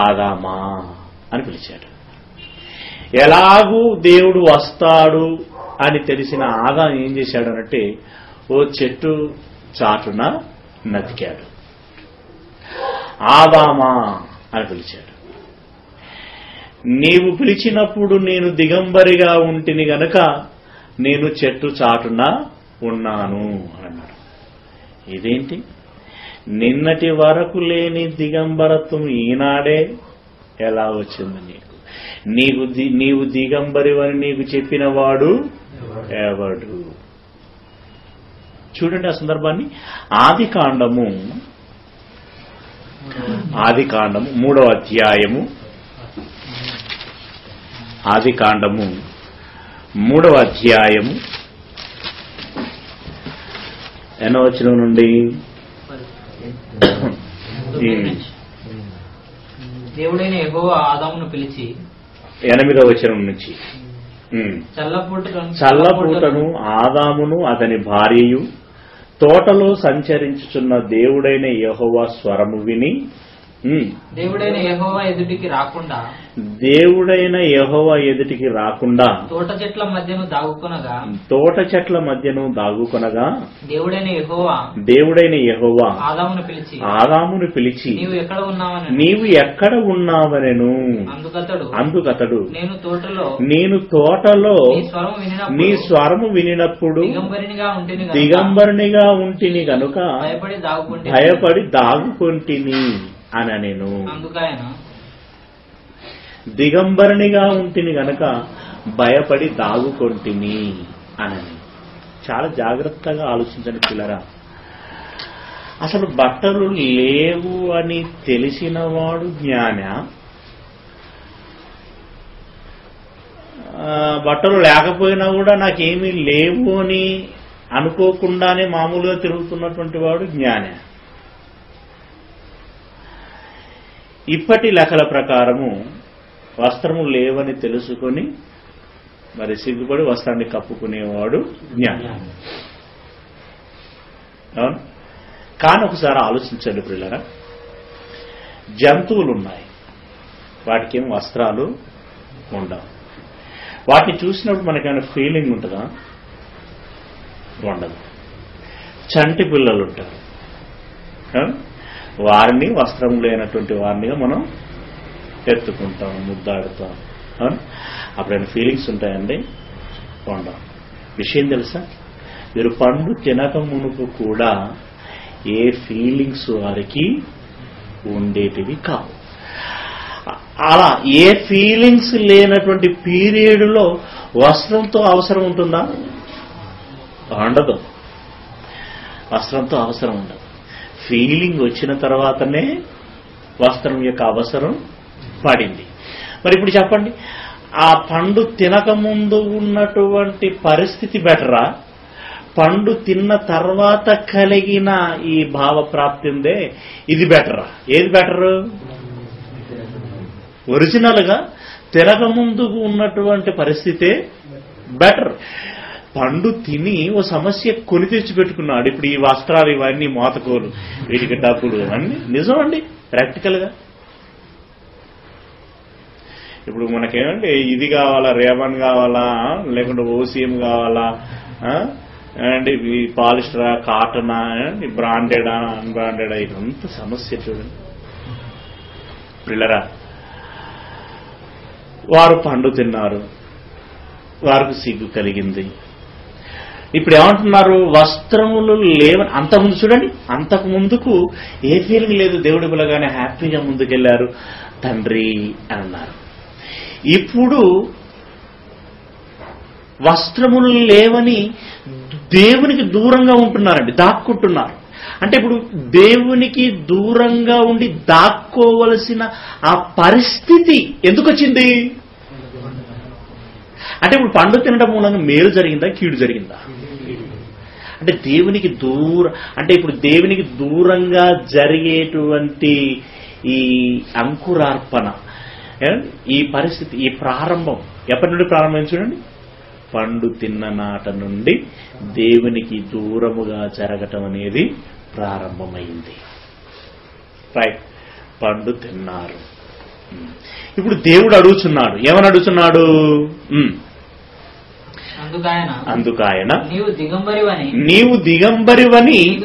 ఆదామా అని పిలిచాడు. ఎలాగూ దేవుడు వస్తాడు అని తెలిసిన ఆదాం ఏం చేశాడనంటే, ఓ చెట్టు చాటున నతికాడు. ఆదామా అని పిలిచాడు. నీవు పిలిచినప్పుడు నేను దిగంబరిగా ఉంటిని గనక నేను చెట్టు చాటున ఉన్నాను అన్నాడు. ఇదేంటి? నిన్నటి వరకు లేని దిగంబరత్వం ఈనాడే ఎలా వచ్చింది నీకు? నీవు దిగంబరివని నీకు చెప్పిన వాడు ఎవడు? చూడండి ఆ సందర్భాన్ని. ఆది కాండము 3వ అధ్యాయము, ఆది కాండము 3వ అధ్యాయము 8వ వచనం నుండి దేవుడైన యెహోవా ఆదామును పిలిచి 8వ వచనం నుంచి, చల్లపూటను ఆదామును అతని భార్యయు తోటలో సంచరించుచున్న దేవుడైన యెహోవా స్వరము విని, దేవుడైన యెహోవా ఎదుటికి రాకుండా తోట చెట్ల మధ్యను దాగుకొనగా దేవుడైన యెహోవా ఆదామును పిలిచి నీవు ఎక్కడ ఉన్నావనెను. అందుకతడు నేను తోటలో నీ స్వరము వినినప్పుడు దిగంబరునిగా ఉంటిని గనుక భయపడి దాగుకొంటిని అని నేను. దిగంబరునిగా ఉంటిని గనక భయపడి దాగుకొంటిని అని. చాలా జాగ్రత్తగా ఆలోచించండి పిల్లరా. అసలు బట్టలు లేవు అని తెలిసినవాడు జ్ఞాన, బట్టలు లేకపోయినా కూడా నాకేమీ లేవు అని అనుకోకుండానే మామూలుగా తిరుగుతున్నటువంటి వాడు జ్ఞాన. ఇప్పటి లెక్కల ప్రకారము వస్త్రము లేవని తెలుసుకొని మరి సిగ్గుపడి వస్త్రాన్ని కప్పుకునేవాడు జ్ఞాని. అవును. కానీ ఒకసారి ఆలోచించండి పిల్లరా, జంతువులు ఉన్నాయి, వాటికేం వస్త్రాలు ఉండవు. వాటిని చూసినప్పుడు మనకేమైనా ఫీలింగ్ ఉంటుందా? ఉండదు. చంటి పిల్లలు ఉంటారు, వారిని వస్త్రం లేనటువంటి వారినిగా మనం ఎత్తుకుంటాం, ముద్దాడుతాం. అప్పుడైనా ఫీలింగ్స్ ఉంటాయండి? ఉండవు. విషయం తెలుసా, మీరు పండు తినక మునుపు కూడా ఏ ఫీలింగ్స్ వారికి ఉండేటివి కావు. అలా ఏ ఫీలింగ్స్ లేనటువంటి పీరియడ్లో వస్త్రంతో అవసరం ఉంటుందా? ఉండదు. వస్త్రంతో అవసరం ఉండదు. ఫీలింగ్ వచ్చిన తర్వాతనే వస్త్రం యొక్క అవసరం పడింది. మరి ఇప్పుడు చెప్పండి, ఆ పండు తినకముందు ఉన్నటువంటి పరిస్థితి బెటరా, పండు తిన్న తర్వాత కలిగిన ఈ భావ ప్రాప్తి ఉందే ఇది బెటరా? ఏది బెటరు? ఒరిజినల్ గా తినకముందు ఉన్నటువంటి పరిస్థితే బెటర్. పండు తిని ఓ సమస్య కొని తెచ్చిపెట్టుకున్నాడు. ఇప్పుడు ఈ వస్త్రాలు ఇవన్నీ మోతకోలు, వీటికి డబ్బులు, ఇవన్నీ నిజం అండి ప్రాక్టికల్ గా. ఇప్పుడు మనకేమంటే ఇది కావాలా, రేవన్ కావాలా, లేకుంటే ఓసీఎం కావాలా, అండి ఈ పాలిస్టరా, కాటనా, బ్రాండెడా, అన్బ్రాండెడా, ఇదంతా సమస్య చూడండి పిల్లరా. వారు పండు తిన్నారు, వారికి సిగ్గు కలిగింది. ఇప్పుడు ఏమంటున్నారు? వస్త్రములు లేవని. అంతకుముందు చూడండి, అంతకు ముందుకు ఏ ఫీలింగ్ లేదు, దేవుడి పిల్లగానే హ్యాపీగా ముందుకెళ్లారు, తండ్రి అని అన్నారు. ఇప్పుడు వస్త్రములు లేవని దేవునికి దూరంగా ఉంటున్నారండి, దాక్కుంటున్నారు. అంటే ఇప్పుడు దేవునికి దూరంగా ఉండి దాక్కోవలసిన ఆ పరిస్థితి ఎందుకు వచ్చింది? అంటే ఇప్పుడు పండు తినడం మూలంగా మేలు జరిగిందా, కీడు జరిగిందా? అంటే దేవునికి అంటే ఇప్పుడు దేవునికి దూరంగా జరిగేటువంటి ఈ అంకురార్పణ, ఈ పరిస్థితి, ఈ ప్రారంభం ఎప్పటి నుండి ప్రారంభం చూడండి, పండు తిన్న నాట నుండి దేవునికి దూరముగా జరగటం అనేది ప్రారంభమైంది. రైట్, పండు తిన్నారు. ఇప్పుడు దేవుడు అడుగుతున్నాడు, ఏమని అడుగుతున్నాడు? అందుకాయన నీవు దిగంబరివని నీకు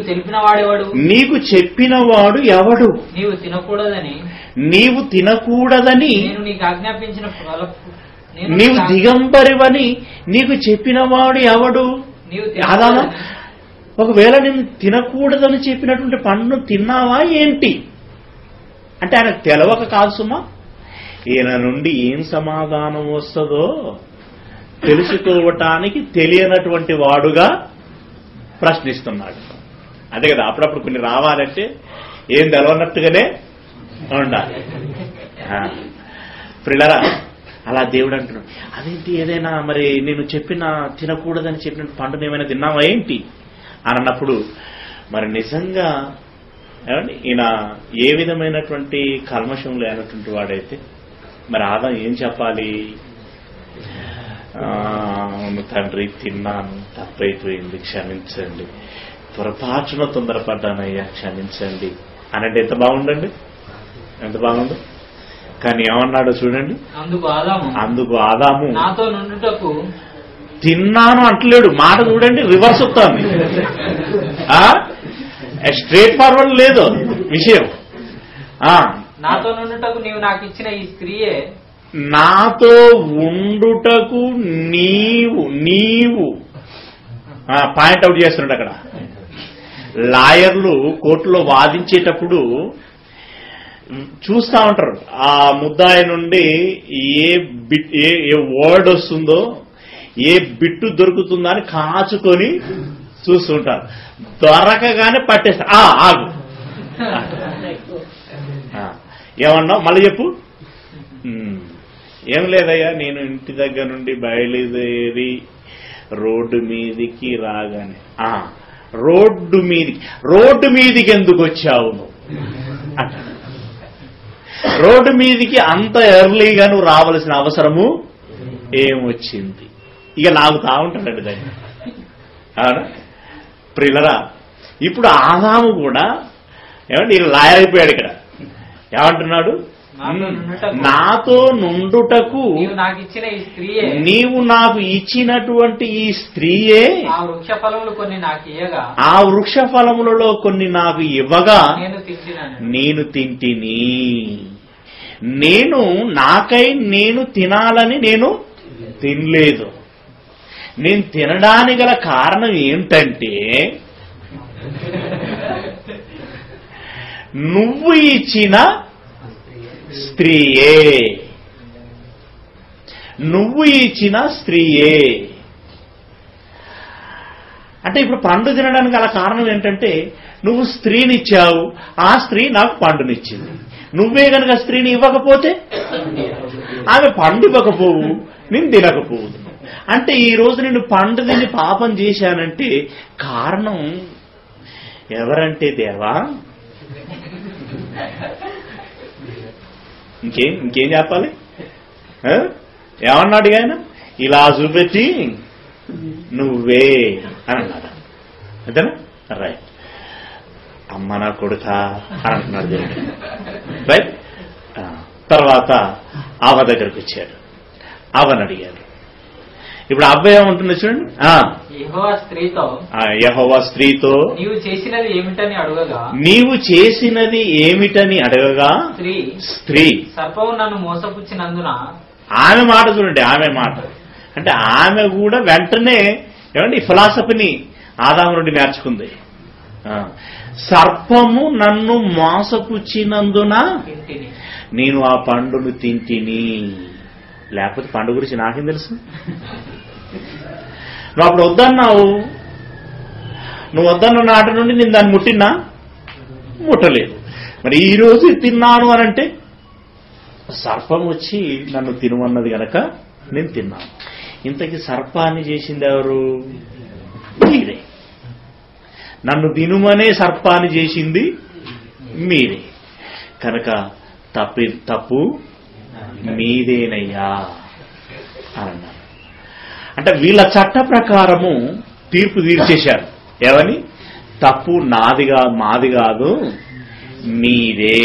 చెప్పిన వాడు ఎవడు? నీవు తినకూడదని నీవు దిగంబరివని నీకు చెప్పిన వాడు ఎవడు? ఆదామా, ఒకవేళ నేను తినకూడదని చెప్పినటువంటి పండును తిన్నావా ఏంటి అంటే ఆయనకు తెలవక కాదు సుమా. ఈయన నుండి ఏం సమాధానం వస్తుందో తెలుసుకోవటానికి తెలియనటువంటి వాడుగా ప్రశ్నిస్తున్నాడు. అంతే కదా, అప్పుడప్పుడు కొన్ని రావాలంటే ఏం తెలవనట్టుగానే ఉండాలి. పిల్లరా, అలా దేవుడు అంటున్నాడు, అదేంటి ఏదైనా మరి నేను తినకూడదని చెప్పిన పండును ఏమైనా తిన్నావా ఏంటి అని అన్నప్పుడు, మరి నిజంగా ఏమండి ఈయన ఏ విధమైనటువంటి కల్మషం లేనటువంటి వాడైతే మరి ఆదాం ఏం చెప్పాలి? తండ్రి తిన్నాను, తప్పైపోయింది, క్షమించండి, పొరపాటున తొందరపడ్డానయ్యా, క్షమించండి అనంటే ఎంత బాగుండండి, ఎంత బాగుండు. కానీ ఏమన్నాడో చూడండి, అందుకు ఆదాము నాతో నుండుటకు తిన్నాను అంటలేడు, మాట చూడండి రివర్స్ వస్తుంది, స్ట్రేట్ ఫార్వర్డ్ లేదు విషయం. నాతో నుండుటకు నీవు నాకు ఇచ్చిన ఈ స్త్రీయే, నాతో ఉండుటకు నీవు పాయింట్ అవుట్ చేస్తున్నాడు. అక్కడ లాయర్లు కోర్టులో వాదించేటప్పుడు చూస్తా ఉంటారు, ఆ ముద్దాయి నుండి ఏ వర్డ్ వస్తుందో, ఏ బిట్టు దొరుకుతుందో అని కాచుకొని చూస్తుంటారు. దొరకగానే పట్టేస్తారు. ఆగు, ఏమన్నావు మళ్ళీ చెప్పు. ఏం లేదయ్యా, నేను ఇంటి దగ్గర నుండి బయలుదేరి రోడ్డు మీదికి రాగానే, రోడ్డు మీదికి ఎందుకు వచ్చావు నువ్వు? రోడ్డు మీదికి అంత ఎర్లీగా నువ్వు రావాల్సిన అవసరము ఏమొచ్చింది? ఇక లాగుతా ఉంటాడండి దాన్ని. అవునా ప్రియులరా? ఇప్పుడు ఆదాము కూడా ఏమంటే లాయర్ అయిపోయాడు. ఇక్కడ ఏమంటున్నాడు? నాతో నుండుటకు నీవు నాకు ఇచ్చినటువంటి ఈ స్త్రీయే ఆ వృక్ష ఫలములు కొన్ని నాకు ఇయ్యగా, ఆ వృక్ష ఫలములలో కొన్ని నాకు ఇవ్వగా నేను తింటిని. నేను నాకై నేను తినాలని నేను తినలేదు. నేను తినడానికి గల కారణం ఏమిటంటే నువ్వు ఇచ్చిన స్త్రీయే, నువ్వు ఇచ్చిన స్త్రీయే. అంటే ఇప్పుడు పండు తినడానికి గల కారణం ఏంటంటే నువ్వు స్త్రీనిచ్చావు, ఆ స్త్రీ నాకు పండునిచ్చింది. నువ్వే కనుక స్త్రీని ఇవ్వకపోతే ఆమె పండు ఇవ్వకపోవు, నేను తినకపోవు. అంటే ఈ రోజు నేను పండు తిని పాపం చేశానంటే కారణం ఎవరంటే దేవా, ఇంకేం చెప్పాలి? ఏమన్నాడు ఆయన? ఇలా చూపెట్టి నువ్వే అని అన్నాడు. అంతేనా? రైట్. అమ్మ నా కొడుక అని అంటున్నాడు దేవుడు. రైట్. తర్వాత అవ్వ దగ్గరకు వచ్చాడు. అవ్వని అడిగాడు. ఇప్పుడు అబ్బాయి ఏమంటున్నా చూడండి. యెహోవా స్త్రీతో నీవు చేసినది ఏమిటని అడగగా, నీవు చేసినది ఏమిటని అడగగా స్త్రీ సర్పము నన్ను మోసపుచ్చినందున, ఆమె మాట చూడండి, ఆమె మాట అంటే ఆమె కూడా వెంటనే ఏమండి ఈ ఫిలాసఫీని ఆదాము నుండి నేర్చుకుంది. సర్పము నన్ను మోసపుచ్చినందున నేను ఆ పండును తింటిని. లేకపోతే పండు గురించి నాకేం తెలుసు? నువ్వు అప్పుడు వద్దన్నావు. నువ్వు వద్దన్న నాటి నుండి నేను దాన్ని ముట్టినా ముట్టలేదు. మరి ఈ రోజు తిన్నాను అనంటే సర్పం వచ్చి నన్ను తినమన్నది గనక నేను తిన్నాను. ఇంతకీ సర్పాన్ని చేసింది ఎవరు? మీరే. నన్ను తినుమనే సర్పాన్ని చేసింది మీరే. కనుక తప్పు మీదేనయ్యా అని అన్నారు. అంటే వీళ్ళ చట్ట ప్రకారము తీర్పు తీర్చేశారు. ఏమని? తప్పు మాది కాదు మీదే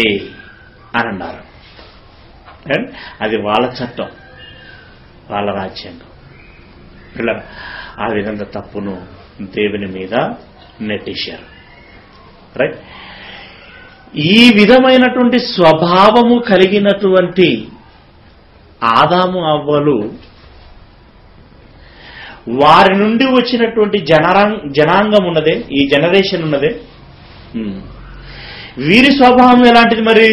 అని అన్నారు. అది వాళ్ళ చట్టం, వాళ్ళ రాజ్యాంగం. పిల్లలు ఆ విధంగా తప్పును దేవుని మీద నెట్టేశారు. రైట్. ఈ విధమైనటువంటి స్వభావము కలిగినటువంటి ఆదాము అవ్వలు వారి నుండి వచ్చినటువంటి జనాంగం ఉన్నదే, ఈ జనరేషన్ ఉన్నదే, వీరి స్వభావం ఎలాంటిది? మరి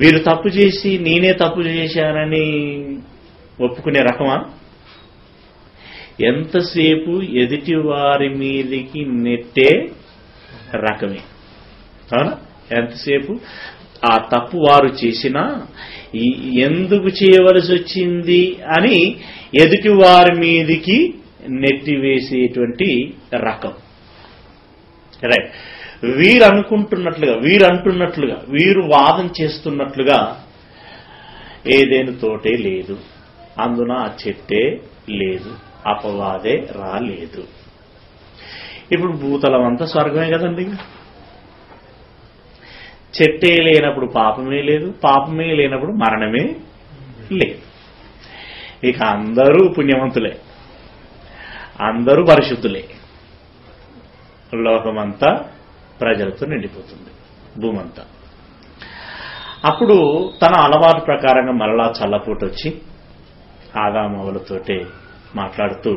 వీరు తప్పు చేసి నేనే తప్పు చేశానని ఒప్పుకునే రకమా? ఎంతసేపు ఎదుటి వారి మీదికి నెట్టే రకమే. అవునా? ఎంతసేపు ఆ తప్పు వారు చేసినా ఎందుకు చేయవలసి వచ్చింది అని ఎదుటి వారి మీదికి నెట్టివేసేటువంటి రకం. రైట్. వీరు అంటున్నట్లుగా వీరు వాదం చేస్తున్నట్లుగా ఏదేను తోటే లేదు, అందున ఆ చెట్టే లేదు, అపవాదే రాలేదు. ఇప్పుడు భూతలం అంతా స్వర్గమే కదండి. చెట్టే లేనప్పుడు పాపమే లేదు, పాపమే లేనప్పుడు మరణమే లేదు. ఇక అందరూ పుణ్యవంతులే, అందరూ పరిశుద్ధులే. లోకమంతా ప్రజలతో నిండిపోతుంది, భూమంతా. అప్పుడు తన అలవాటు ప్రకారంగా మరలా చల్లపూట వచ్చి ఆదామవులతోటే మాట్లాడుతూ,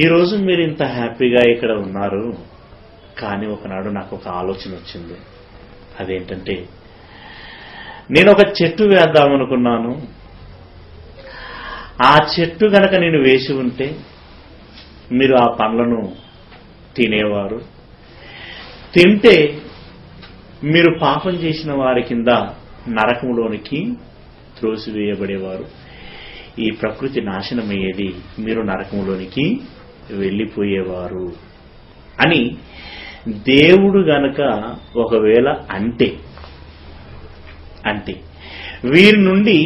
ఈరోజు మీరు ఇంత హ్యాపీగా ఇక్కడ ఉన్నారు, కానీ ఒకనాడు నాకు ఒక ఆలోచన వచ్చింది. అదేంటంటే, నేను ఒక చెట్టు వేద్దామనుకున్నాను. ఆ చెట్టు గనక నేను వేసి ఉంటే మీరు ఆ పండ్లను తినేవారు. తింటే మీరు పాపం చేసిన వారి కింద నరకంలోనికి త్రోసివేయబడేవారు. ఈ ప్రకృతి నాశనమయ్యేది, మీరు నరకంలోనికి వెళ్ళిపోయేవారు అని దేవుడు గనక ఒకవేళ అంటే వీరి నుండి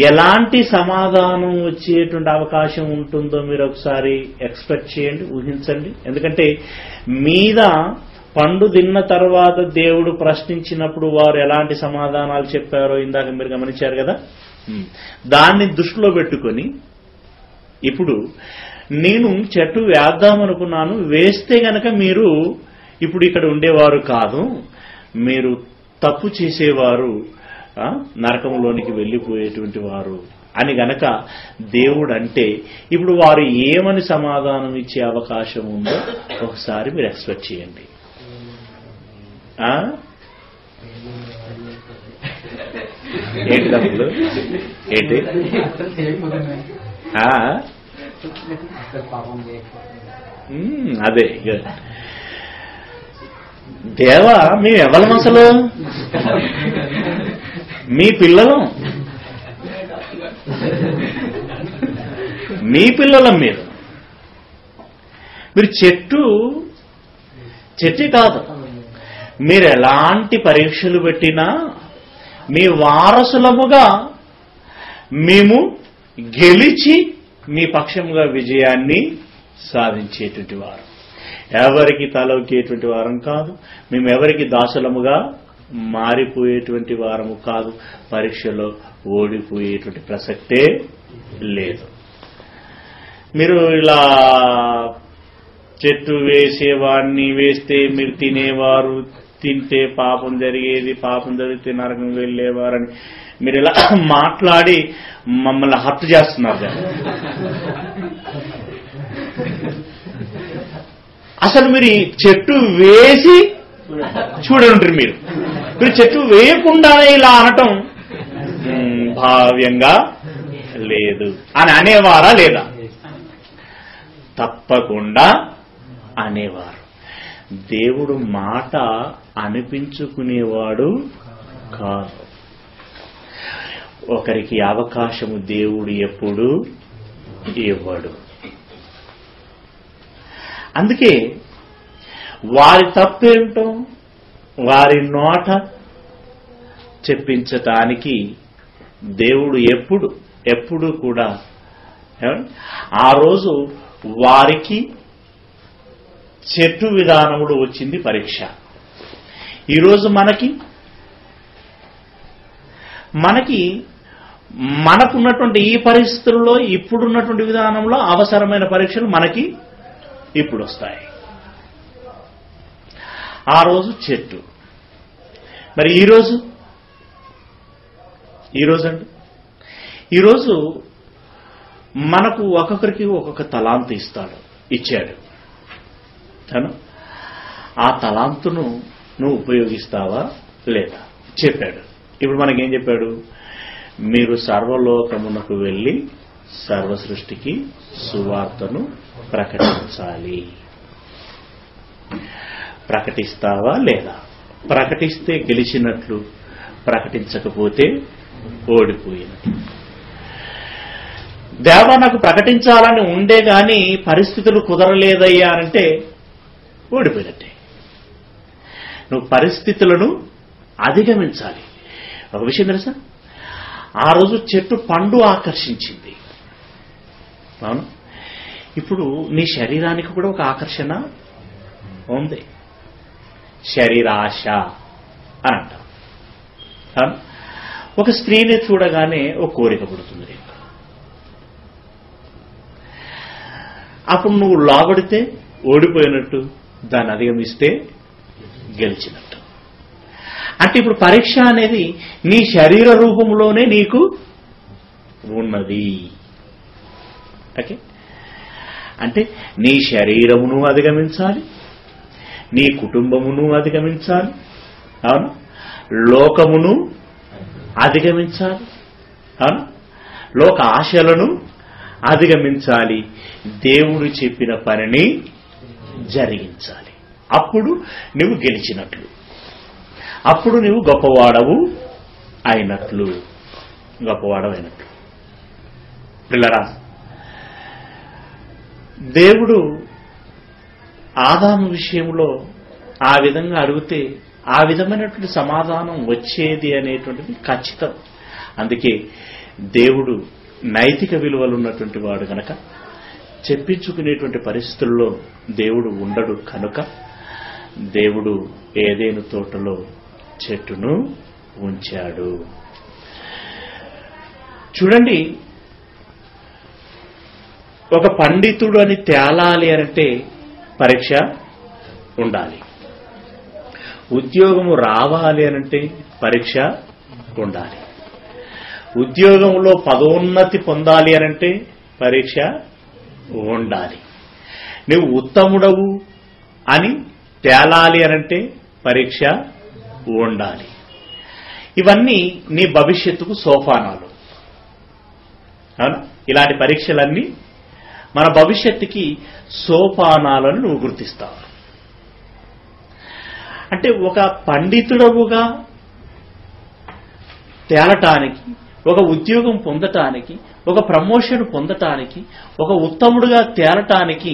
ఎలాంటి సమాధానం వచ్చేటువంటి అవకాశం ఉంటుందో మీరు ఒకసారి ఎక్స్పెక్ట్ చేయండి, ఊహించండి. ఎందుకంటే మీద పండు తిన్న తర్వాత దేవుడు ప్రశ్నించినప్పుడు వారు ఎలాంటి సమాధానాలు చెప్పారో ఇందాక మీరు గమనించారు కదా. దాన్ని దృష్టిలో పెట్టుకొని ఇప్పుడు నేను చెట్టు వేద్దామనుకున్నాను, వేస్తే గనక మీరు ఇప్పుడు ఇక్కడ ఉండేవారు కాదు, మీరు తప్పు చేసేవారు, నరకంలోనికి వెళ్ళిపోయేటువంటి వారు అని గనక దేవుడు అంటే ఇప్పుడు వారు ఏమని సమాధానం ఇచ్చే అవకాశం ఉందో ఒకసారి మీరు ఎక్స్పెక్ట్ చేయండి. ఏంటి తప్పులు ఏంటి? అదే దేవా, మేము ఎవరం అసలు? మీ పిల్లలం, మీరు చెట్టు కాదు. మీరు ఎలాంటి పరీక్షలు పెట్టినా మీ వారసులముగా మేము గెలిచి మీ పక్షముగా విజయాన్ని సాధించేటువంటి వారు, ఎవరికి తలొక్కేటువంటి వారం కాదు, మేము ఎవరికి దాసులముగా మారిపోయేటువంటి వారము కాదు, పరీక్షలో ఓడిపోయేటువంటి ప్రసక్తే లేదు. మీరు ఇలా చెట్టు వేసేవాడిని వేస్తే మీరు తినేవారు, తింటే పాపం జరిగేది, పాపం జరిగితే నరకం వెళ్ళేవారని మీరు ఇలా మాట్లాడి మమ్మల్ని హత్య చేస్తున్నారు. అసలు మీరు చెట్టు వేసి చూడండి. మీరు చెట్టు వేయకుండానే ఇలా అనటం భావ్యంగా లేదు అని అనేవారా లేదా? తప్పకుండా అనేవారు. దేవుడు మాట అనిపించుకునేవాడు కాదు. ఒకరికి అవకాశము దేవుడు ఎప్పుడు ఇవ్వడు. అందుకే వారి తప్పేంటో వారి నోట చెప్పించటానికి దేవుడు ఎప్పుడు కూడా ఆ రోజు వారికి చెట్టు విధానముడు వచ్చింది పరీక్ష. ఈరోజు మనకున్నటువంటి ఈ పరిస్థితుల్లో ఇప్పుడున్నటువంటి విధానంలో అవసరమైన పరీక్షలు మనకి ఇప్పుడు వస్తాయి. ఆ రోజు చెట్టు. మరి ఈరోజు అండి, ఈరోజు మనకు ఒక్కొక్కరికి ఒక్కొక్క తలాంతు ఇచ్చాడు. ఆ తలాంతును నువ్వు ఉపయోగిస్తావా లేదా చెప్పాడు. ఇప్పుడు మనకేం చెప్పాడు? మీరు సర్వలోకమునకు వెళ్ళి సర్వ సృష్టికి సువార్తను ప్రకటించాలి. ప్రకటిస్తావా లేదా? ప్రకటిస్తే గెలిచినట్లు, ప్రకటించకపోతే ఓడిపోయినట్లు. దేవా, నాకు ప్రకటించాలని ఉండే గాని పరిస్థితులు కుదరలేదయ్యా అంటే ఓడిపోయినట్టే. నువ్వు పరిస్థితులను అధిగమించాలి. ఒక విషయం తెలుసా, ఆ రోజు చెట్టు పండు ఆకర్షించింది. అవును, ఇప్పుడు నీ శరీరానికి కూడా ఒక ఆకర్షణ ఉంది, శరీరాశ అని అంటాం. ఒక స్త్రీని చూడగానే ఒక కోరిక పుడుతుంది నీకు. అప్పుడు నువ్వు లాబడితే ఓడిపోయినట్టు, దాన్ని అధిగమిస్తే గెలిచినట్టు. అంటే ఇప్పుడు పరీక్ష అనేది నీ శరీర రూపంలోనే నీకు ఉన్నది. ఓకే, అంటే నీ శరీరమును అధిగమించాలి, నీ కుటుంబమును అధిగమించాలి, అవును, లోకమును అధిగమించాలి, అవును, లోక ఆశలను అధిగమించాలి, దేవుడు చెప్పిన పనిని జరిగించాలి. అప్పుడు నువ్వు గెలిచినట్లు, అప్పుడు నువ్వు గొప్పవాడవు అయినట్లు. పిల్లరా, దేవుడు ఆదాము విషయంలో ఆ విధంగా అడిగితే ఆ విధమైనటువంటి సమాధానం వచ్చేది అనేటువంటిది ఖచ్చితం. అందుకే దేవుడు నైతిక విలువలు ఉన్నటువంటి వాడు కనుక చెప్పించుకునేటువంటి పరిస్థితుల్లో దేవుడు ఉండడు కనుక దేవుడు ఏదేను తోటలో చెట్టును ఉంచాడు. చూడండి, ఒక పండితుడు అని తేలాలి అంటే పరీక్ష ఉండాలి. ఉద్యోగము రావాలి అనంటే పరీక్ష ఉండాలి. ఉద్యోగంలో పదోన్నతి పొందాలి అనంటే పరీక్ష ఉండాలి. నువ్వు ఉత్తముడవు అని తేలాలి అనంటే పరీక్ష ఉండాలి. ఇవన్నీ నీ భవిష్యత్తుకు సోపానాలు. అవునా? ఇలాంటి పరీక్షలన్నీ మన భవిష్యత్తుకి సోపానాలను నువ్వు గుర్తిస్తావు. అంటే ఒక పండితుడవుగా తేలటానికి, ఒక ఉద్యోగం పొందటానికి, ఒక ప్రమోషన్ పొందటానికి, ఒక ఉత్తముడుగా తేలటానికి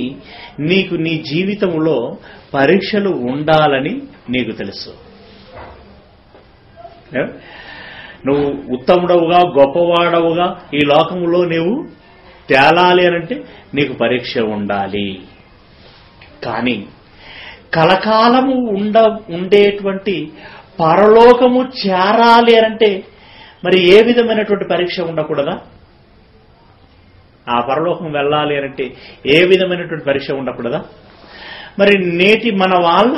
నీకు నీ జీవితంలో పరీక్షలు ఉండాలని నీకు తెలుసు. నువ్వు ఉత్తముడవుగా గొప్పవాడవుగా ఈ లోకంలో నువ్వు తేలాలి అనంటే నీకు పరీక్ష ఉండాలి. కానీ కలకాలము ఉండేటువంటి పరలోకము చేరాలి అనంటే మరి ఏ విధమైనటువంటి పరీక్ష ఉండకూడదా? ఆ పరలోకం వెళ్ళాలి అనంటే ఏ విధమైనటువంటి పరీక్ష ఉండకూడదా? మరి నేటి మన వాళ్ళ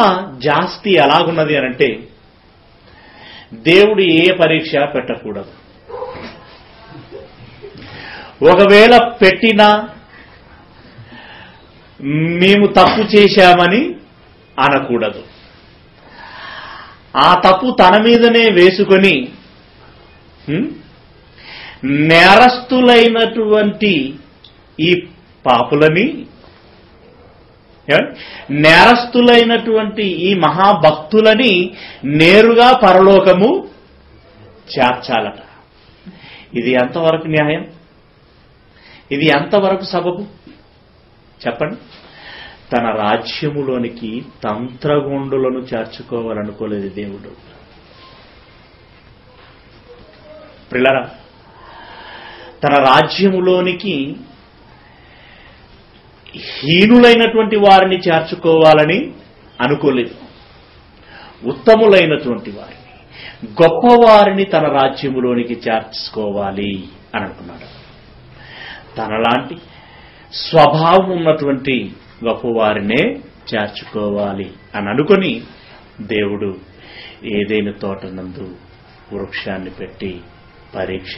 జాస్తి ఎలాగున్నది అనంటే దేవుడు ఏ పరీక్ష పెట్టకూడదు. ఒకవేళ పెట్టినా మేము తప్పు చేశామని అనకూడదు. ఆ తప్పు తన మీదనే వేసుకొని నేరస్తులైనటువంటి ఈ పాపులని, నేరస్తులైనటువంటి ఈ మహాభక్తులని నేరుగా పరలోకము చేర్చాలట. ఇది ఎంతవరకు న్యాయం? ఇది ఎంతవరకు సబబు చెప్పండి? తన రాజ్యములోనికి తంత్రగుండులను చేర్చుకోవాలనుకోలేదు దేవుడు. ప్రియులారా, తన రాజ్యములోనికి హీనులైనటువంటి వారిని చేర్చుకోవాలని అనుకోలేదు. ఉత్తములైనటువంటి వారిని, గొప్పవారిని తన రాజ్యములోనికి చేర్చుకోవాలి అని అనుకున్నాడు. తనలాంటి స్వభావం ఉన్నటువంటి గొప్పవారినే చేర్చుకోవాలి అని అనుకొని దేవుడు ఏదైనా తోటనందు వృక్షాన్ని పెట్టి పరీక్ష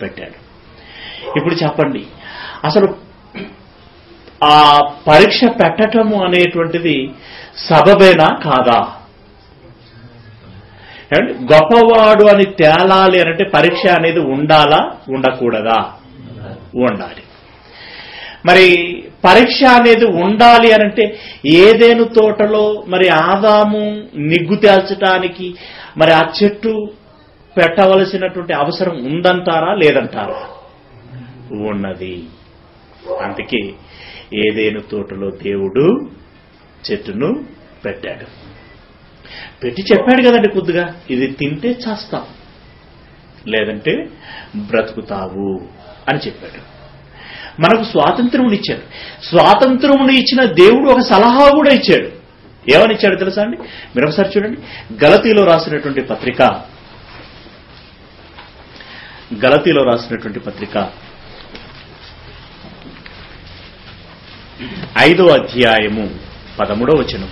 పెట్టాడు. ఇప్పుడు చెప్పండి, అసలు ఆ పరీక్ష పెట్టటము అనేటువంటిది సబబేనా కాదా? గొప్పవాడు అని తేలాలి అనంటే పరీక్ష అనేది ఉండాలా ఉండకూడదా? ఉండాలి. మరి పరీక్ష అనేది ఉండాలి అనంటే ఏదేను తోటలో మరి ఆదాము నిగ్గు తేల్చడానికి మరి ఆ చెట్టు పెట్టవలసినటువంటి అవసరం ఉందంటారా లేదంటారా? ఉన్నది. అందుకే ఏదేను తోటలో దేవుడు చెట్టును పెట్టాడు. పెట్టి చెప్పాడు కదండి, కొద్దిగా ఇది తింటే చేస్తాం, లేదంటే బ్రతుకుతావు అని చెప్పాడు. మనకు స్వాతంత్రముని ఇచ్చాడు. స్వాతంత్రముని ఇచ్చిన దేవుడు ఒక సలహా కూడా ఇచ్చాడు. ఏమని ఇచ్చాడు తెలుసా అండి? మీరు ఒకసారి చూడండి, గలతీలో రాసినటువంటి పత్రిక 5వ అధ్యాయము 13వ వచనం.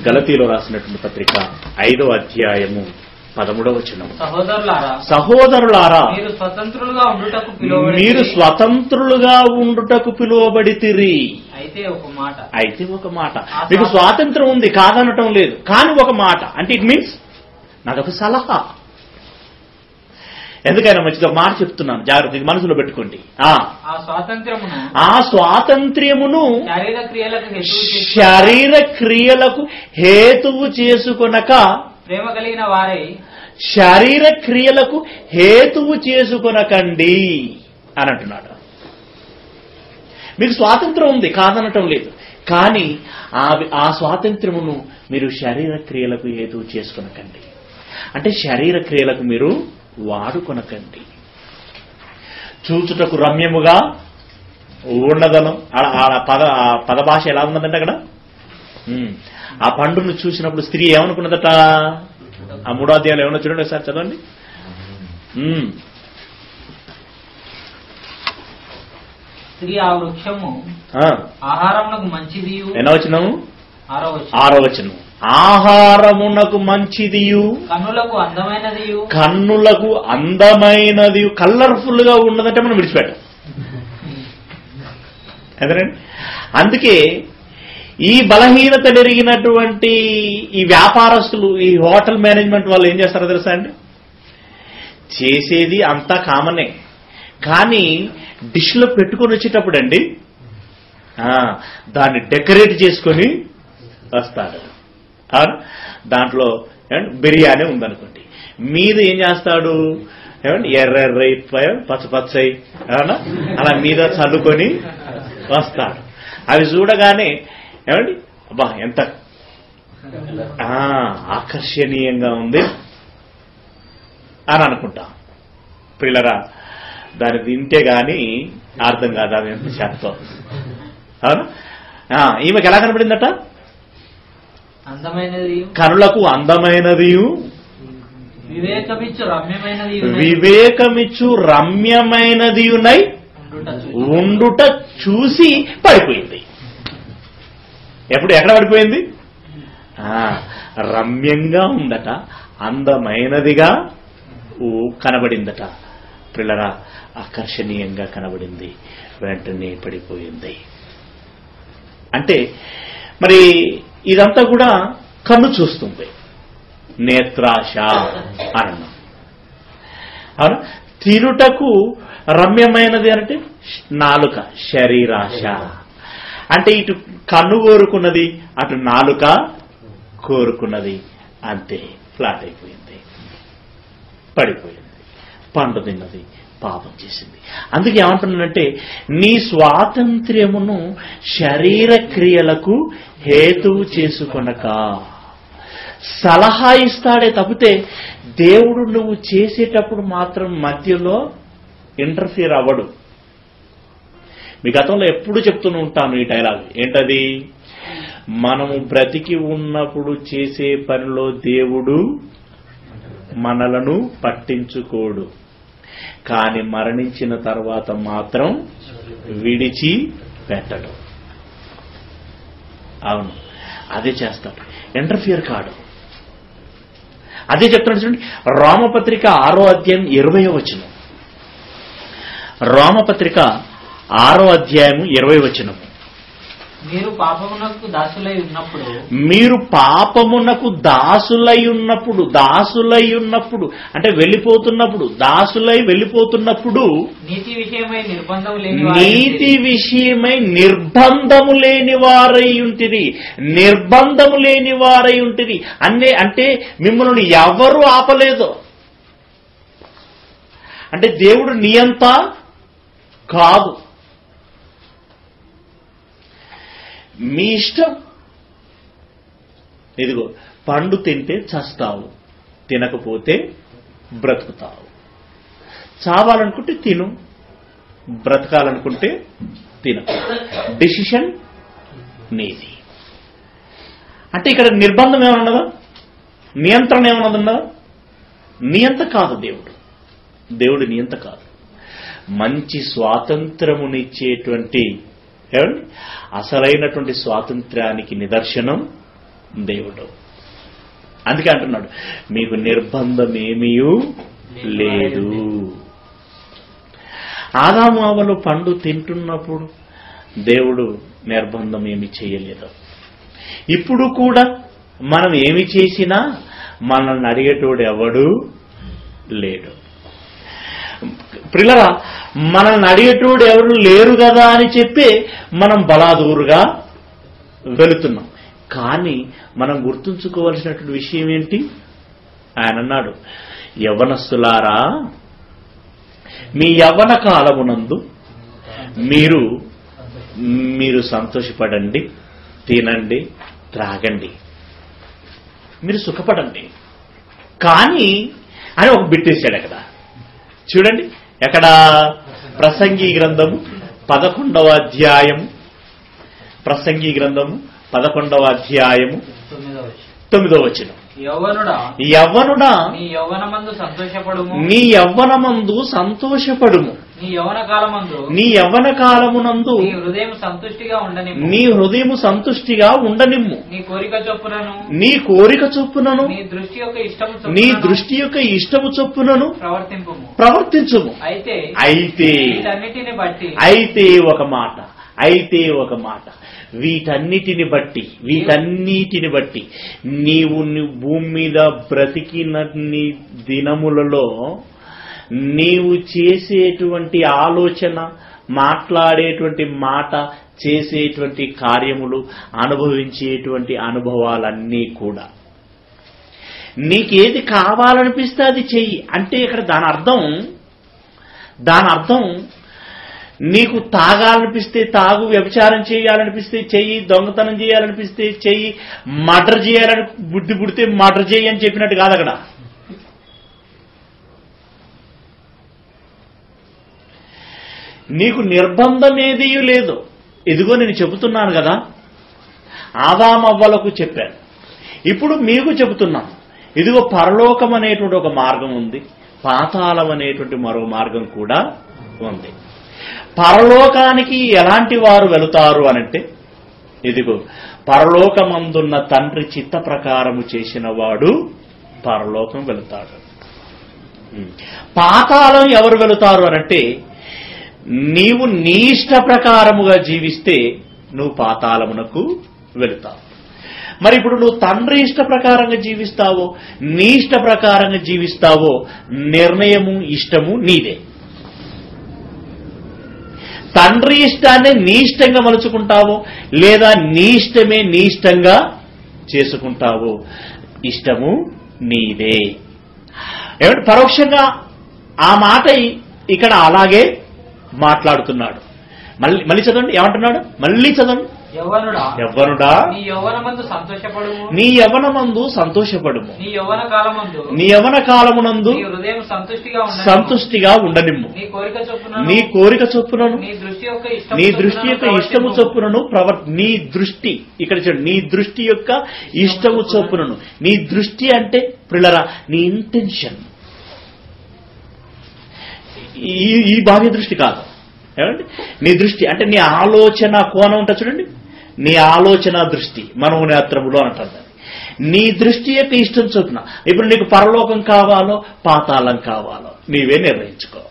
గలతీలో రాసినటువంటి పత్రిక 5వ అధ్యాయము 13వ వచనం. సహోదరులారా, మీరు స్వతంత్రులుగా ఉండుటకు పిలువబడితిరి. అయితే ఒక మాట, మీకు స్వాతంత్రం ఉంది కాదనటం లేదు, కానీ ఒక మాట అంటే ఇట్ మీన్స్ నాదొక సలహా. ఎందుకైనా మంచిది ఒక మాట చెప్తున్నాను, జాగ్రత్త మనసులో పెట్టుకోండి. ఆ స్వాతంత్ర్యమును శరీర క్రియలకు హేతువు చేసుకొనక ప్రేమ కలిగిన వారే శరీర క్రియలకు హేతువు చేసుకొనకండి అని అంటున్నాడు. మీకు స్వాతంత్రం ఉంది కాదనటం లేదు, కానీ ఆ స్వాతంత్ర్యమును మీరు శరీర క్రియలకు హేతువు చేసుకొనకండి. అంటే శరీర క్రియలకు మీరు వాడుకొనకండి. చూచుటకు రమ్యముగా ఉండదను. పద భాష ఎలా ఉన్నదంటే అక్కడ ఆ పండును చూసినప్పుడు స్త్రీ ఏమనుకున్నదట? ఆ 3వ అధ్యాయంలో ఏమన్నా చూడండి ఒకసారి చదవండి. స్త్రీ ఆ వృక్షము ఆహారమునకు మంచిది. ఎన్నో వచనము? 6వ వచనం. ఆహారమునకు మంచిదియు కన్నులకు అందమైనది. కలర్ఫుల్ గా ఉన్నదంటే మనం విడిచిపెట్టాం. ఎందుకండి అందుకే ఈ బలహీనత ఎరిగినటువంటి ఈ వ్యాపారస్తులు, ఈ హోటల్ మేనేజ్మెంట్ వాళ్ళు ఏం చేస్తారో తెలుసా అండి? చేసేది అంతా కామనే, కానీ డిష్లో పెట్టుకొని వచ్చేటప్పుడు అండి దాన్ని డెకరేట్ చేసుకొని వస్తాడు. దాంట్లో బిర్యానీ ఉందనుకోండి, మీద ఏం చేస్తాడు? ఏమండి ఎర్రెర్రై పచ్చపచ్చయి అలా మీద చల్లుకొని వస్తాడు. అవి చూడగానే ఏమండి అబ్బా ఎంత ఆకర్షణీయంగా ఉంది అని అనుకుంటాం. పిల్లరా, దాన్ని తింటే గాని అర్థం కాదు అది ఎంత శాతం. అవునా? ఈమెకి ఎలా కనపడిందట? కనులకు అందమైనది, వివేకమిచ్చు రమ్యమైనది ఉండుట చూసి పడిపోయింది. ఎక్కడ పడిపోయింది? రమ్యంగా ఉందట, అందమైనదిగా కనబడిందట. పిల్లరా, ఆకర్షణీయంగా కనబడింది, వెంటనే పడిపోయింది. అంటే మరి ఇదంతా కూడా కన్ను చూస్తుంది, నేత్రాశ అన్నాం. అవును, తిరుటకు రమ్యమైనది అంటే నాలుక, శరీరాశ. అంటే ఇటు కన్ను కోరుకున్నది, అటు నాలుక కోరుకున్నది, అంతే ఫ్లాట్ అయిపోయింది, పడిపోయింది, పండు తిన్నది, పాపం చేసింది. అందుకే ఏమంటున్నానంటే నీ స్వాతంత్ర్యమును శరీర క్రియలకు హేతువు చేసుకొనక. సలహా ఇస్తాడే తప్పితే దేవుడు నువ్వు చేసేటప్పుడు మాత్రం మధ్యలో ఇంటర్ఫియర్ అవ్వడు. మీ గతంలో ఎప్పుడు చెప్తూనే ఉంటాను ఈ డైలాగ్. ఏంటది? మనము బ్రతికి ఉన్నప్పుడు చేసే పనిలో దేవుడు మనలను పట్టించుకోడు, కానీ మరణించిన తర్వాత మాత్రం విడిచి పెట్టడు. అవును, అదే చేస్తాడు, ఇంటర్ఫియర్ కాడు. అదే చెప్తున్నాడు చూడండి, రోమపత్రిక 6వ అధ్యాయం 20వ వచనం. రోమపత్రిక 6వ అధ్యాయము 20వ వచనం. మీరు పాపమునకు దాసులై ఉన్నప్పుడు, దాసులై ఉన్నప్పుడు అంటే వెళ్ళిపోతున్నప్పుడు, దాసులై వెళ్ళిపోతున్నప్పుడు నీతి విషయమై నిర్బంధము లేని వారై ఉంటిరి. నిర్బంధము లేని వారై ఉంటిరి అంటే మిమ్మల్ని ఎవరు ఆపలేదు. అంటే దేవుడు నియంత కాదు, మీ ఇష్టం. ఇదిగో, పండు తింటే చస్తావు, తినకపోతే బ్రతుకుతావు. చావాలనుకుంటే తిను, బ్రతకాలనుకుంటే తిను. డిసిషన్ నీది. అంటే ఇక్కడ నిర్బంధం ఏమన్నదా? నియంత్రణ ఏమన్నదన్నదా? నియంత కాదు దేవుడు. దేవుడు నియంత కాదు. మంచి స్వాతంత్రమునిచ్చేటువంటి ఏమండి అసలైనటువంటి స్వాతంత్ర్యానికి నిదర్శనం దేవుడు. అందుకే అంటున్నాడు, మీకు నిర్బంధం ఏమీ లేదు. ఆదాము అవ్వలు పండు తింటున్నప్పుడు దేవుడు నిర్బంధం ఏమి చేయలేదు. ఇప్పుడు కూడా మనం ఏమి చేసినా మనల్ని అడిగేటోడు ఎవడు లేడు. పిల్లరా, మనల్ని అడిగేటోడు ఎవరు లేరు కదా అని చెప్పి మనం బలాదూరుగా వెళుతున్నాం. కానీ మనం గుర్తుంచుకోవాల్సినటువంటి విషయం ఏంటి? ఆయన అన్నాడు, యవ్వనస్తులారా, మీ యవ్వన కాలమునందు మీరు సంతోషపడండి, తినండి, త్రాగండి, మీరు సుఖపడండి. కానీ అని ఒక బిట్టేశాడు అక్కడ. చూడండి ఎక్కడ, ప్రసంగి గ్రంథము 11వ అధ్యాయము, ప్రసంగి గ్రంథము 11వ అధ్యాయము 9వ వచనం. యవ్వనుడా నీ యవ్వనమందు సంతోషపడుము, నీ యవ్వనమందు సంతోషపడుము, నీ యవ్వన కాలమందు నీ యవ్వన కాలమునందు నీ హృదయం సంతుష్టిగా ఉండనిమ్ము, నీ హృదయము సంతుష్టిగా ఉండనిమ్ము, నీ కోరిక చొప్పునను నీ కోరిక చొప్పునను నీ దృష్టి యొక్క ఇష్టము నీ చొప్పునను దృష్టి యొక్క ఇష్టము చొప్పునను ప్రవర్తించుము. అయితే వీటన్నిటిని ఒక మాట వీటన్నిటిని బట్టి నీవు భూమి మీద బ్రతికినన్ని దినములలో నీవు చేసేటువంటి ఆలోచన, మాట్లాడేటువంటి మాట, చేసేటువంటి కార్యములు, అనుభవించేటువంటి అనుభవాలన్నీ కూడా నీకేది కావాలనిపిస్తే అది చెయ్యి. అంటే ఇక్కడ దాని అర్థం నీకు తాగాలనిపిస్తే తాగు, వ్యభిచారం చేయాలనిపిస్తే చెయ్యి, దొంగతనం చేయాలనిపిస్తే చెయ్యి, మర్డర్ చేయాలని బుద్ధి పుడితే మర్డర్ చేయి అని చెప్పినట్టు కాదు అక్కడ. నీకు నిర్బంధం ఏదీ లేదు. ఇదిగో నేను చెబుతున్నాను కదా, ఆదామవ్వలకు చెప్పాను, ఇప్పుడు మీకు చెబుతున్నాను. ఇదిగో పరలోకం అనేటువంటి ఒక మార్గం ఉంది, పాతాళం అనేటువంటి మరో మార్గం కూడా ఉంది. పరలోకానికి ఎలాంటి వారు వెళుతారు అనంటే, ఇదిగో పరలోకమందున్న తండ్రి చిత్త ప్రకారము చేసిన వాడు పరలోకం వెళుతాడు. పాతాళం ఎవరు వెళుతారు అనంటే, నీవు నీ ఇష్ట ప్రకారముగా జీవిస్తే నువ్వు పాతాళమునకు వెళుతావు. మరి ఇప్పుడు నువ్వు తండ్రి ఇష్ట ప్రకారంగా జీవిస్తావో, నీ ఇష్ట ప్రకారంగా జీవిస్తావో, నిర్ణయము, ఇష్టము నీదే. తండ్రి ఇష్టాన్ని నీ ఇష్టంగా మలుచుకుంటావో, లేదా నీ ఇష్టమే నీ ఇష్టంగా చేసుకుంటావో, ఇష్టము నీదే. ఏమంటే పరోక్షంగా ఆ మాట ఇక్కడ అలాగే మాట్లాడుతున్నాడు. మళ్ళీ చదవండి, ఏమంటున్నాడు? మళ్ళీ చదవండి. యవ్వనుడా నీ యవ్వనమందు సంతోషపడుము, నీ యవ్వనమందు సంతోషపడుము, నీ యవ్వన కాలమందు నీ యవ్వన కాలమునందు నీ హృదయం సంతుష్టిగా ఉండనిమ్ము, నీ కోరిక చొప్పునను నీ దృష్టి యొక్క ఇష్టము చొప్పునను నీ దృష్టి, ఇక్కడ చూడండి, నీ దృష్టి యొక్క ఇష్టము చొప్పునను. నీ దృష్టి అంటే ప్రియులారా నీ ఇంటెన్షన్, ఈ బాహ్య దృష్టి కాదు. ఏమండి, నీ దృష్టి అంటే నీ ఆలోచన కోణం ఉంటుంది చూడండి, నీ ఆలోచన దృష్టి మనోనేత్రములు అంటారు. నీ దృష్టి యొక్క ఇష్టం చొప్పున ఇప్పుడు నీకు పరలోకం కావాలో పాతాళం కావాలో నీవే నిర్ణయించుకో.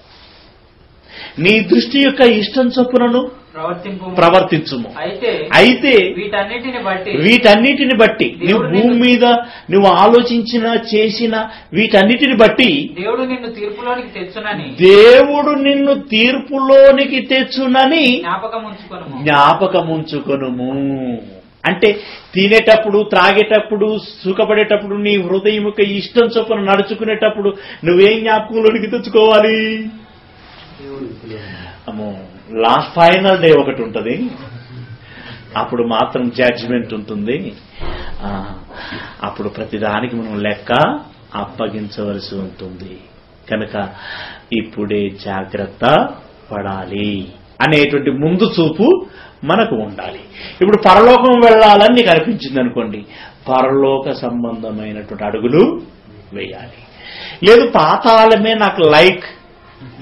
నీ దృష్టి యొక్క ఇష్టం చొప్పునను ప్రవర్తించుము. అయితే వీటన్నిటిని బట్టి నువ్వు భూమి మీద నువ్వు ఆలోచించిన, చేసిన వీటన్నిటిని బట్టి దేవుడు నిన్ను తీర్పులోనికి తెచ్చునని జ్ఞాపకముంచుకొనుము. అంటే తినేటప్పుడు, త్రాగేటప్పుడు, సుఖపడేటప్పుడు, నీ హృదయం యొక్క ఇష్టం చొప్పున నడుచుకునేటప్పుడు నువ్వేం జ్ఞాపకంలోనికి తెచ్చుకోవాలి? అమ్మో, లాస్ట్ ఫైనల్ డే ఒకటి ఉంటుంది, అప్పుడు మాత్రం జడ్జిమెంట్ ఉంటుంది. అప్పుడు ప్రతిదానికి మనం లెక్క అప్పగించవలసి ఉంటుంది. కనుక ఇప్పుడే జాగ్రత్త పడాలి అనేటువంటి ముందు చూపు మనకు ఉండాలి. ఇప్పుడు పరలోకం వెళ్ళాలని నీకు అనిపించింది అనుకోండి, పరలోక సంబంధమైనటువంటి అడుగులు వేయాలి. లేదు పాతాళమే నాకు లైక్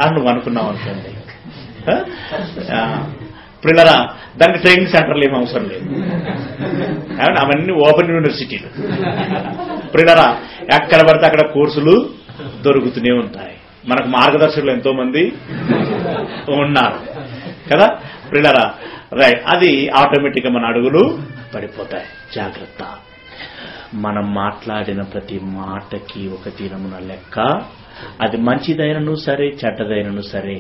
అని నువ్వు అనుకున్నావు అనుకోండి, ప్రిల్లరా దానికి ట్రైనింగ్ సెంటర్లు ఏమి అవసరం లేదు, అవన్నీ ఓపెన్ యూనివర్సిటీలు. ప్రిల్లరా ఎక్కడ పడితే అక్కడ కోర్సులు దొరుకుతూనే ఉంటాయి. మనకు మార్గదర్శకులు ఎంతో మంది ఉన్నారు కదా ప్రిల్లరా. రైట్, అది ఆటోమేటిక్గా మన అడుగులు పడిపోతాయి. జాగ్రత్త. మనం మాట్లాడిన ప్రతి మాటకి ఒక దినమున లెక్క, అది మంచిదైనను సరే చెడ్డదైనను సరే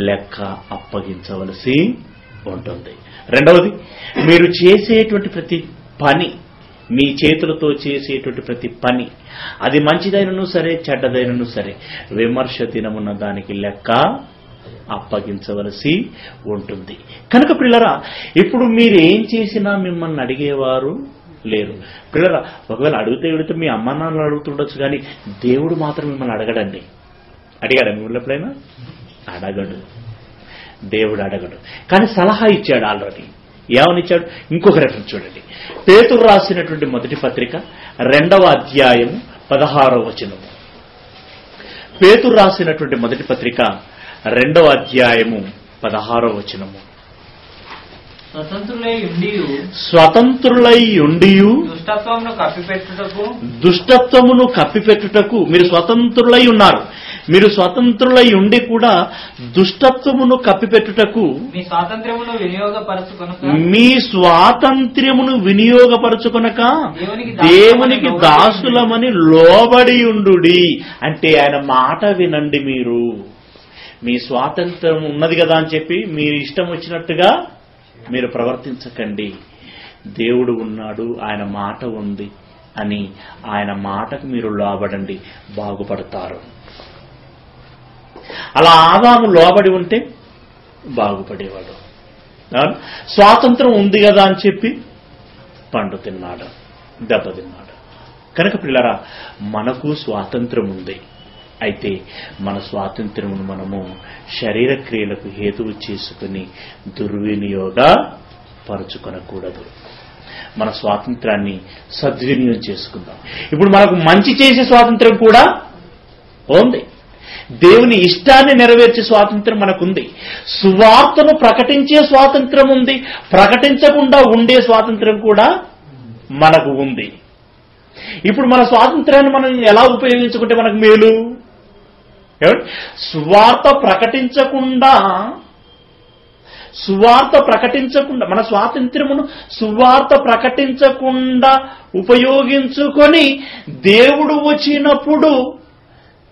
లెక్క అప్పగించవలసి ఉంటుంది. రెండవది, మీరు చేసేటువంటి ప్రతి పని, మీ చేతులతో చేసేటువంటి ప్రతి పని, అది మంచిదైనను సరే చెడ్డదైనను సరే విమర్శ దినమున్న దానికి లెక్క అప్పగించవలసి ఉంటుంది. కనుక పిల్లరా, ఇప్పుడు మీరు ఏం చేసినా మిమ్మల్ని అడిగేవారు లేరు. పిల్లరా, ఒకవేళ అడిగితే మీ అమ్మ నాన్నలు అడుగుతుండొచ్చు, కానీ దేవుడు మాత్రం మిమ్మల్ని అడగడండి. అడిగాడా మిమ్మల్ని ఎప్పుడైనా? అడగడు. దేవుడు అడగడు. కానీ సలహా ఇచ్చాడు ఆల్రెడీ. ఏమనిచ్చాడు? ఇంకొక రెఫరెన్స్ చూడండి. పేతురు రాసినటువంటి మొదటి పత్రిక 2వ అధ్యాయము 16వ వచనము. పేతురు రాసినటువంటి మొదటి పత్రిక 2వ అధ్యాయము 16వ వచనము. స్వతంత్రులై ఉండియు దుష్టత్వమును కప్పిపెట్టుటకు. మీరు స్వతంత్రులై ఉన్నారు. మీరు స్వతంత్రులై ఉండి కూడా దుష్టత్వమును కప్పిపెట్టుటకు మీ స్వాతంత్ర్యమును వినియోగపరచుకొనక దేవునికి దాసులమని లోబడి ఉండుడి. అంటే ఆయన మాట వినండి. మీరు మీ స్వాతంత్ర్యం ఉన్నది కదా అని చెప్పి మీరు ఇష్టం వచ్చినట్టుగా మీరు ప్రవర్తించకండి. దేవుడు ఉన్నాడు, ఆయన మాట ఉంది అని ఆయన మాటకు మీరు లోబడండి, బాగుపడతారు. అలా ఆదాము లోబడి ఉంటే బాగుపడేవాడు. స్వాతంత్రం ఉంది కదా అని చెప్పి పండు తిన్నాడు, దెబ్బతిన్నాడు. కనుక పిల్లరా, మనకు స్వాతంత్రం ఉంది. అయితే మన స్వాతంత్ర్యమును మనము శరీర క్రియలకు హేతువు చేసుకుని దుర్వినియోగపరచుకొనకూడదు. మన స్వాతంత్రాన్ని సద్వినియోగం చేసుకుందాం. ఇప్పుడు మనకు మంచి చేసే స్వాతంత్రం కూడా ఉంది. దేవుని ఇష్టాన్ని నెరవేర్చే స్వాతంత్రం మనకుంది. సువార్తను ప్రకటించే స్వాతంత్రం ఉంది. ప్రకటించకుండా ఉండే స్వాతంత్రం కూడా మనకు ఉంది. ఇప్పుడు మన స్వాతంత్రాన్ని మనం ఎలా ఉపయోగించుకుంటే మనకు మేలు? సువార్త ప్రకటించకుండా మన స్వాతంత్ర్యమును సువార్త ప్రకటించకుండా ఉపయోగించుకొని దేవుడు వచ్చినప్పుడు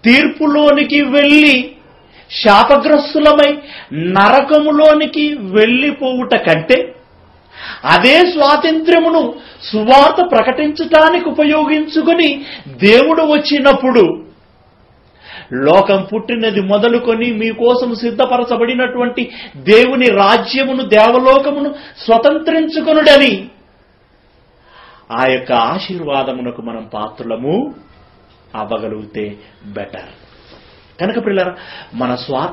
తీర్పులోనికి వెళ్ళి శాపగ్రస్తులమై నరకములోనికి వెళ్ళిపోవుట కంటే అదే స్వాతంత్ర్యమును సువార్త ప్రకటించటానికి ఉపయోగించుకొని దేవుడు వచ్చినప్పుడు లోకం పుట్టినది మొదలుకొని మీకోసం సిద్ధపరచబడినటువంటి దేవుని రాజ్యమును, దేవలోకమును స్వతంత్రించుకొనుడని ఆ యొక్క ఆశీర్వాదమునకు మనం పాత్రులము అవ్వగలిగితే బెటర్. కనుక పిల్లరా,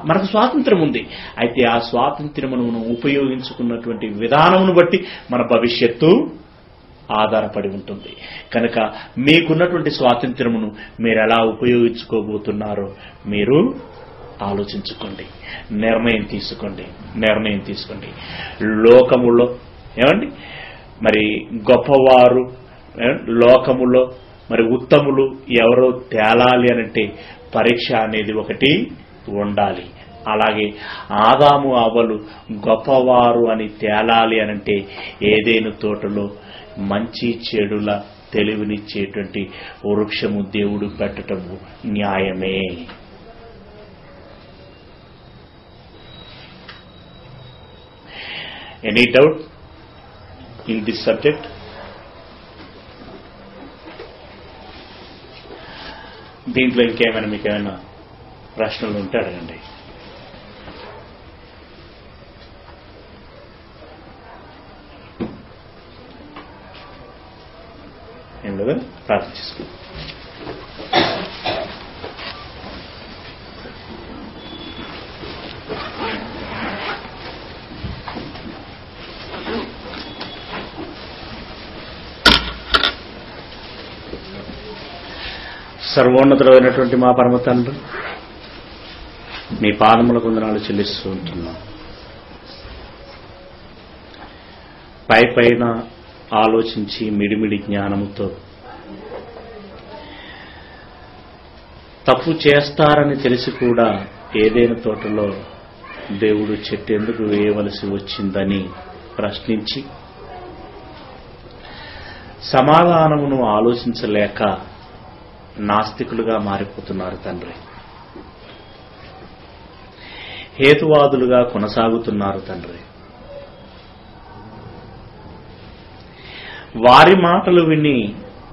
మనకు స్వాతంత్రం ఉంది. అయితే ఆ స్వాతంత్ర్యమును మనం ఉపయోగించుకున్నటువంటి విధానమును బట్టి మన భవిష్యత్తు ఆధారపడి ఉంటుంది. కనుక మీకున్నటువంటి స్వాతంత్ర్యమును మీరు ఎలా ఉపయోగించుకోబోతున్నారో మీరు ఆలోచించుకోండి, నిర్ణయం తీసుకోండి. లోకములో మరి గొప్పవారు, లోకములో మరి ఉత్తములు ఎవరో తేలాలి అనంటే పరీక్ష అనేది ఒకటి ఉండాలి. అలాగే ఆదాము అవ్వలు గొప్పవారు అని తేలాలి అనంటే ఏదేను తోటలో మంచి చెడుల తెలివినిచ్చేటువంటి వృక్షము దేవుడు పెట్టటము న్యాయమే. Any doubt in this subject? దీంట్లో ఇంకేమైనా మీకు ఏమైనా ప్రశ్నలు ఉంటే అడగండి. ఏం లేదా? ప్రార్థన చేసుకుందాం. సర్వోన్నతుడైనటువంటి మా పరమ తండ్రి, మీ పాదములకు వందనాలు చెల్లిస్తూ ఉంటున్నాం. పైన ఆలోచించి మిడిమిడి జ్ఞానముతో తప్పు చేస్తారని తెలిసి కూడా ఏదైనా తోటలో దేవుడు చెట్టు ఎందుకు వేయవలసి వచ్చిందని ప్రశ్నించి సమాధానమును ఆలోచించలేక నాస్తికులుగా మారిపోతున్నారు తండ్రి. హేతువాదులుగా కొనసాగుతున్నారు తండ్రి. వారి మాటలు విని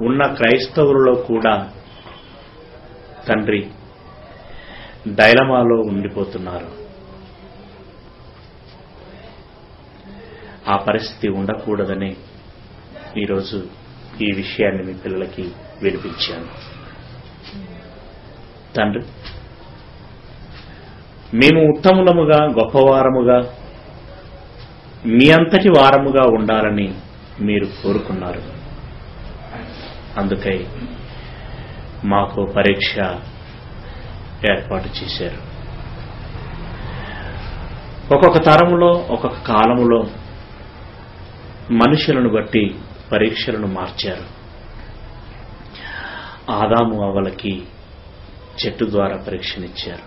ఉన్న క్రైస్తవులలో కూడా తండ్రి డైలమాలో ఉండిపోతున్నారు. ఆ పరిస్థితి ఉండకూడదనే ఈరోజు ఈ విషయాన్ని మీ పిల్లలకి వినిపించాను. తండ్రి, మేము ఉత్తములముగా గొప్పవారముగా మీ అంతటి వారముగా ఉండాలని మీరు కోరుకున్నారు. అందుకై మాకు పరీక్ష ఏర్పాటు చేశారు. ఒక్కొక్క తరములో ఒక్కొక్క కాలములో మనుషులను బట్టి పరీక్షలను మార్చారు. ఆదాము అవ్వలకి చెట్టు ద్వారా పరీక్షనిచ్చారు.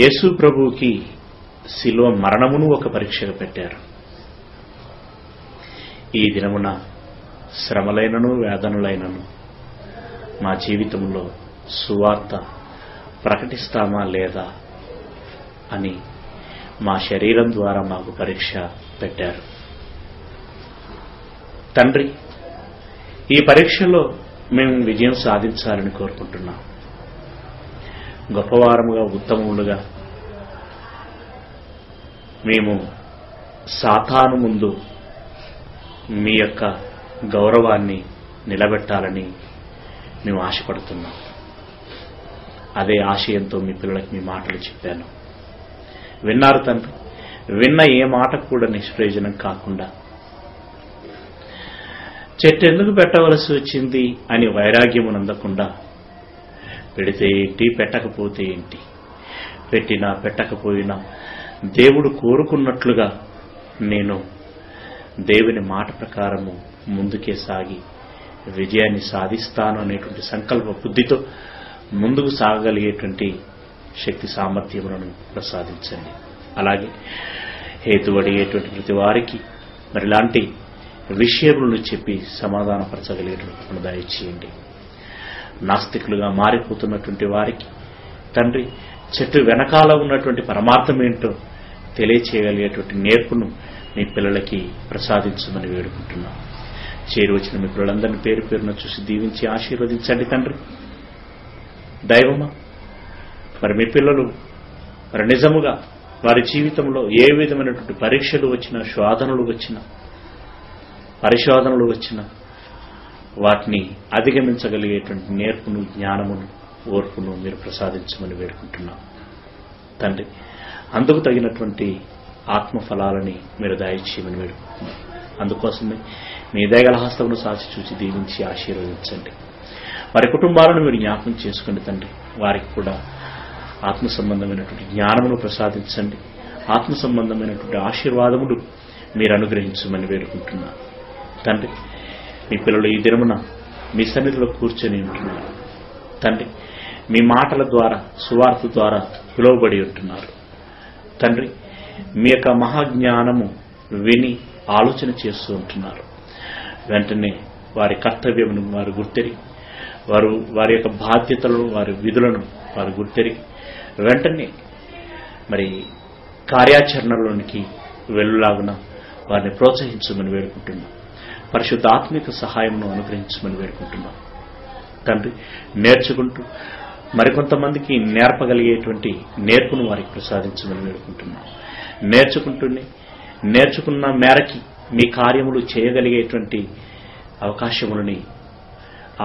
యేసు ప్రభువుకి శిలువ మరణమును ఒక పరీక్షగా పెట్టారు. ఈ దినమున శ్రమలైనను వేదనలైనను మా జీవితంలో సువార్త ప్రకటిస్తామా లేదా అని మా శరీరం ద్వారా మాకు పరీక్ష పెట్టారు. తండ్రి, ఈ పరీక్షలో మేము విజయం సాధించాలని కోరుకుంటున్నాం. గొప్పవారముగా ఉత్తమములుగా మేము సాతాను ముందు మీ యొక్క గౌరవాన్ని నిలబెట్టాలని మేము ఆశపడుతున్నాం. అదే ఆశయంతో మీ పిల్లలకి మీ మాటలు చెప్పాను. విన్నారు తండ్రి. విన్న ఏ మాట కూడా నిష్ప్రయోజనం కాకుండా చెట్టు ఎందుకు పెట్టవలసి వచ్చింది అని వైరాగ్యము నందకుండా పెడితే ఏంటి, పెట్టకపోతే ఏంటి, పెట్టినా పెట్టకపోయినా దేవుడు కోరుకున్నట్లుగా నేను దేవుని మాట ప్రకారము ముందుకే సాగి విజయాన్ని సాధిస్తాను అనేటువంటి సంకల్ప బుద్ధితో ముందుకు సాగగలిగేటువంటి శక్తి సామర్థ్యములను ప్రసాదించండి. అలాగే హేతువడిగేటువంటి ప్రతి వారికి మరి ఇలాంటి విషయములను చెప్పి సమాధానపరచగలిగేటువంటి దయచేయండి. నాస్తికులుగా మారిపోతున్నటువంటి వారికి తండ్రి చెట్టు వెనకాల ఉన్నటువంటి పరమార్థం ఏంటో తెలియచేయగలిగేటువంటి నేర్పును మీ పిల్లలకి ప్రసాదించమని వేడుకుంటున్నాం. చేరి వచ్చిన మీ పిల్లలందరినీ పేరు పేరున చూసి దీవించి ఆశీర్వదించండి తండ్రి. దైవమా, మరి మీ పిల్లలు మరి నిజముగా వారి జీవితంలో ఏ విధమైనటువంటి పరీక్షలు వచ్చినా, శోధనలు వచ్చినా, పరిశోధనలు వచ్చినా వాటిని అధిగమించగలిగేటువంటి నేర్పును, జ్ఞానమును, ఓర్పును మీరు ప్రసాదించమని వేడుకుంటున్నాం తండ్రి. అందుకు తగినటువంటి ఆత్మఫలాలని మీరు దయచేయమని వేడుకుంటున్నాం. అందుకోసమే మీ దయగల హస్తమును సాచి చూసి దీవించి ఆశీర్వదించండి. వారి కుటుంబాలను మీరు జ్ఞాపకం చేసుకోండి తండ్రి. వారికి కూడా ఆత్మ సంబంధమైనటువంటి జ్ఞానమును ప్రసాదించండి. ఆత్మ సంబంధమైనటువంటి ఆశీర్వాదములు మీరు అనుగ్రహించమని వేడుకుంటున్నాను తండ్రి. మీ పిల్లలు ఈ దినమున మీ సన్నిధిలో కూర్చొని ఉంటున్నారు తండ్రి. మీ మాటల ద్వారా, సువార్త ద్వారా పిలువబడి ఉంటున్నారు తండ్రి. మీ యొక్క మహాజ్ఞానము విని ఆలోచన చేస్తూ ఉంటున్నారు. వెంటనే వారి కర్తవ్యమును వారు గుర్తెరిగి, వారి యొక్క బాధ్యతలను, వారి విధులను వారు గుర్తెరిగి వెంటనే మరి కార్యాచరణలోనికి వెళ్ళులాగున వారిని ప్రోత్సహించమని వేడుకుంటున్నాం. పరిశుద్ధ ఆత్మిక సహాయమును అనుగ్రహించమని వేడుకుంటున్నాం తండ్రి. నేర్చుకుంటూ మరికొంతమందికి నేర్పగలిగేటువంటి నేర్పును వారికి ప్రసాదించమని వేడుకుంటున్నాం. నేర్చుకున్న మేరకి మీ కార్యములు చేయగలిగేటువంటి అవకాశములని,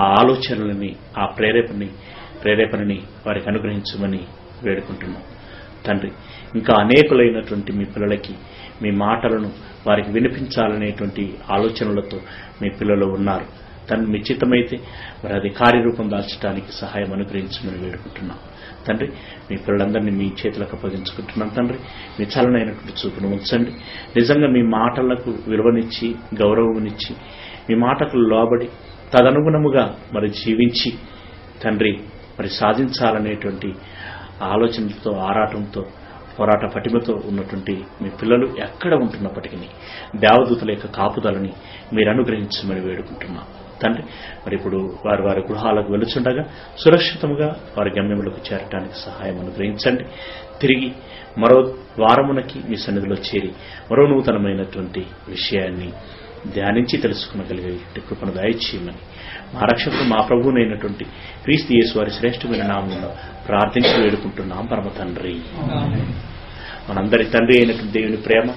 ఆ ఆలోచనలని, ఆ ప్రేరేపణని వారికి అనుగ్రహించమని వేడుకుంటున్నాం తండ్రి. ఇంకా అనేకులైనటువంటి మీ పిల్లలకి మీ మాటలను వారికి వినిపించాలనేటువంటి ఆలోచనలతో మీ పిల్లలు ఉన్నారు తండ్రి. మీ చిత్తమైతే మరి అది కార్యరూపం దాల్చడానికి సహాయం అనుగ్రహించమని వేడుకుంటున్నాం తండ్రి. మీ పిల్లలందరినీ మీ చేతులకు అప్పగించుకుంటున్నాం తండ్రి. మీ చలనైనటువంటి చూపును ఉంచండి. నిజంగా మీ మాటలకు విలువనిచ్చి, గౌరవమునిచ్చి, మీ మాటకు లోబడి తదనుగుణముగా మరి జీవించి తండ్రి మరి సాధించాలనేటువంటి ఆలోచనలతో, ఆరాటంతో, పోరాట పటిమతో ఉన్నటువంటి మీ పిల్లలు ఎక్కడ ఉంటున్నప్పటికీ దేవదూతల యొక్క కాపుదలని మీరు అనుగ్రహించమని వేడుకుంటున్నాం తండ్రి. మరి ఇప్పుడు వారి గృహాలకు వెలుచుండగా సురక్షితంగా వారి గమ్యములకు చేరటానికి సహాయం అనుగ్రహించండి. తిరిగి మరో వారమునకి మీ సన్నిధిలో చేరి మరో నూతనమైనటువంటి విషయాన్ని ధ్యానించి తెలుసుకునగలిగే కృపను దయచేయమని మా రక్షకుడు, మా ప్రభువునైనటువంటి క్రీస్తు యేసు వారి శ్రేష్టమైన నామములో ప్రార్థించి వేడుకుంటున్నాం పరమ తండ్రి. మనందరి తండ్రి అయినటువంటి దేవుని ప్రేమ,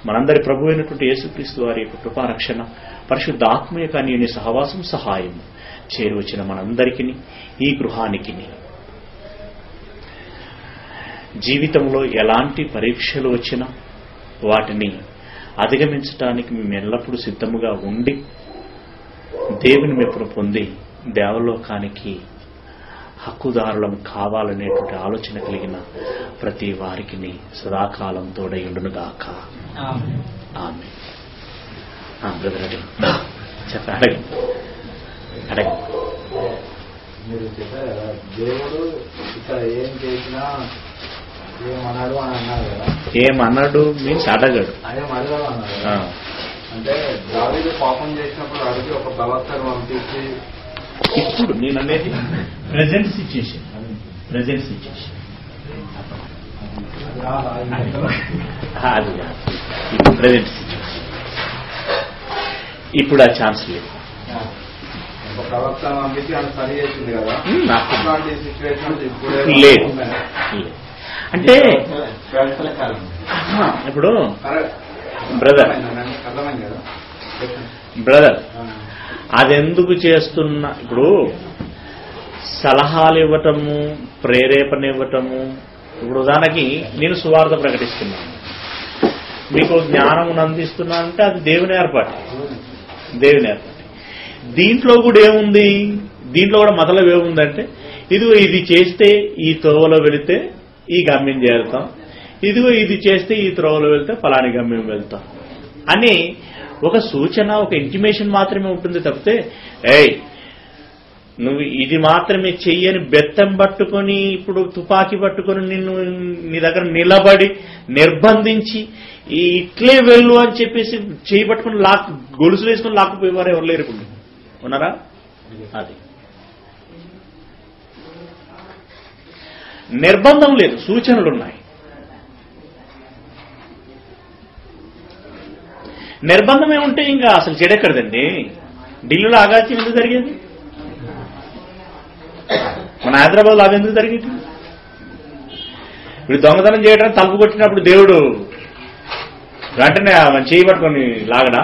మనందరి ప్రభు అయినటువంటి యేసుక్రీస్తు వారి యొక్క కృపారక్షణ, పరిశుద్ధ ఆత్మ యొక్క అన్యోన్య సహవాసం, సహాయం చేరువచ్చిన మనందరికీ, ఈ గృహానికి, జీవితంలో ఎలాంటి పరీక్షలు వచ్చినా వాటిని అధిగమించడానికి మేము ఎల్లప్పుడూ సిద్ధముగా ఉండి దేవుని మెప్పును పొంది దేవలోకానికి హక్కుదారులం కావాలనేటువంటి ఆలోచన కలిగిన ప్రతి వారికి సదాకాలం తోడై ఉండునుగాక. ఆమేన్. బ్రదర్ అడగండి. మీరు చెప్పారు కదా, దేవుడు ఇక్కడ ఏం చేసినా ఏమన్నాడు అని అన్నారు కదా. ఏమన్నాడు మీన్స్ అడగడు, అదే అడగడు అన్నారు కదా. అంటే దావీదు పాపం చేసినప్పుడు అడిగి ఒక ప్రవక్తను పంపించి, ఇప్పుడు నేను అనేది ప్రెజెంట్ సిచ్యుయేషన్ అది ఇప్పుడు ప్రెజెంట్ సిచ్యుయేషన్. ఇప్పుడు ఆ ఛాన్స్ లేదు. ఒక ప్రవక్తను పంపించి అది సరి చేసింది కదా. అట్లాంటి సిచ్యువేషన్ లేదు. అంటే ఇప్పుడు బ్రదర్ అదెందుకు చేస్తున్నా, ఇప్పుడు సలహాలు ఇవ్వటము, ప్రేరేపణ ఇవ్వటము, ఇప్పుడు ఉదాహరణకి నేను సువార్త ప్రకటిస్తున్నాను, మీకు జ్ఞానం అందిస్తున్నానంటే అది దేవుని ఏర్పాటు. దీంట్లో కూడా ఏముంది, దీంట్లో కూడా మొదలు ఏముందంటే, ఇదిగో ఇది చేస్తే ఈ త్రోవలో వెళితే ఈ గమ్యం చేరుతాం, ఇదిగో ఇది చేస్తే ఈ త్రోవలో వెళ్తే ఫలాని గమ్యం వెళ్తాం అని ఒక సూచన, ఒక ఇంటిమేషన్ మాత్రమే ఉంటుంది తప్పితే, నువ్వు ఇది మాత్రమే చెయ్యని బెత్తం పట్టుకొని, ఇప్పుడు తుపాకీ పట్టుకొని నిన్ను నీ దగ్గర నిలబడి నిర్బంధించి ఇట్లే వెళ్ళు అని చెప్పేసి చేయి పట్టుకుని గొలుసులు వేసుకుని లాక్కుపోయేవారు ఎవరు లేరు ఉన్నారా? అది నిర్బంధం లేదు, సూచనలున్నాయి. నిర్బంధమే ఉంటే ఇంకా అసలు చెడెక్కడదండి. ఢిల్లీలో ఆగాత్యం ఎందుకు జరిగేది? మన హైదరాబాద్లో అది ఎందుకు జరిగేది? ఇప్పుడు దొంగతనం చేయడానికి తలుపు కొట్టినప్పుడు దేవుడు వెంటనే చేయి పట్టుకొని లాగడా?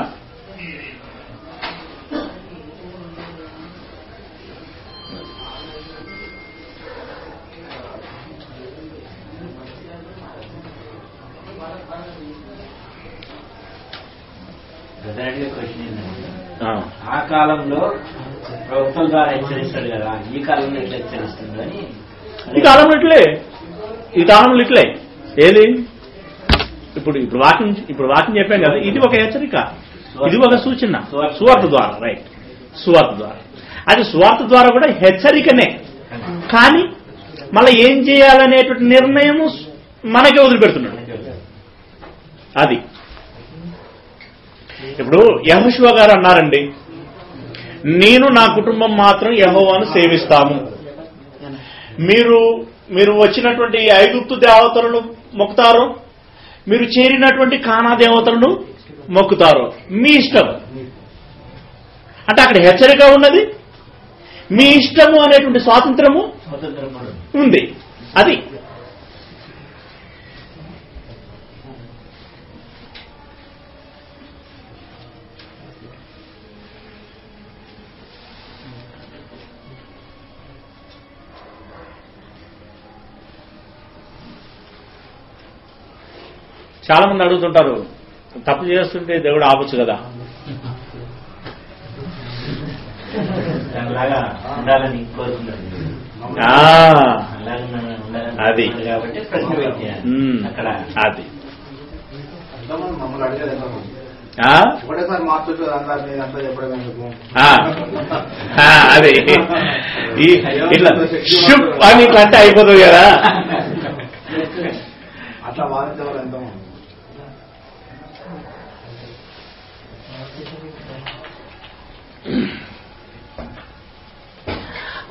ఆ కాలంలో ప్రభుత్వం ద్వారా హెచ్చరిస్తాడు కదా, ఈ కాలంలో ఎట్లా హెచ్చరిస్తుంది అని. ఈ కాలంలో ఇట్లే ఏది ఇప్పుడు వాక్యం చెప్పాం కదా, ఇది ఒక హెచ్చరిక, ఇది ఒక సూచన. సువార్త ద్వారా, రైట్, సువార్త ద్వారా. అది సువార్త ద్వారా కూడా హెచ్చరికనే, కానీ మళ్ళీ ఏం చేయాలనేటువంటి నిర్ణయం మనకే వదిలిపెడుతున్నాడు. అది ఇప్పుడు యెహోషువ గారు అన్నారండి, నేను నా కుటుంబం మాత్రం యెహోవాను సేవిస్తాము. మీరు వచ్చినటువంటి ఐగుప్తు దేవతలను మొక్కుతారు, మీరు చేరినటువంటి కానా దేవతలను మొక్కుతారు, మీ ఇష్టం. అంటే అక్కడ హెచ్చరిక ఉన్నది, మీ ఇష్టము అనేటువంటి స్వాతంత్రము ఉంది. అది చాలా మంది అడుగుతుంటారు, తప్పు చేస్తుంటే దేవుడు ఆపొచ్చు కదా. ఉండాలని కోరుతున్నాడు అది కాబట్టి అక్కడ అది మమ్మల్ని అడిగేది ఒకటేసారి మార్చొచ్చు అంతా చెప్పడం ఎందుకు? అది ఇట్లా షుప్ అని ఇట్లా అంటే అయిపోతుంది కదా. అట్లా వాదించేవారు ఎంతో.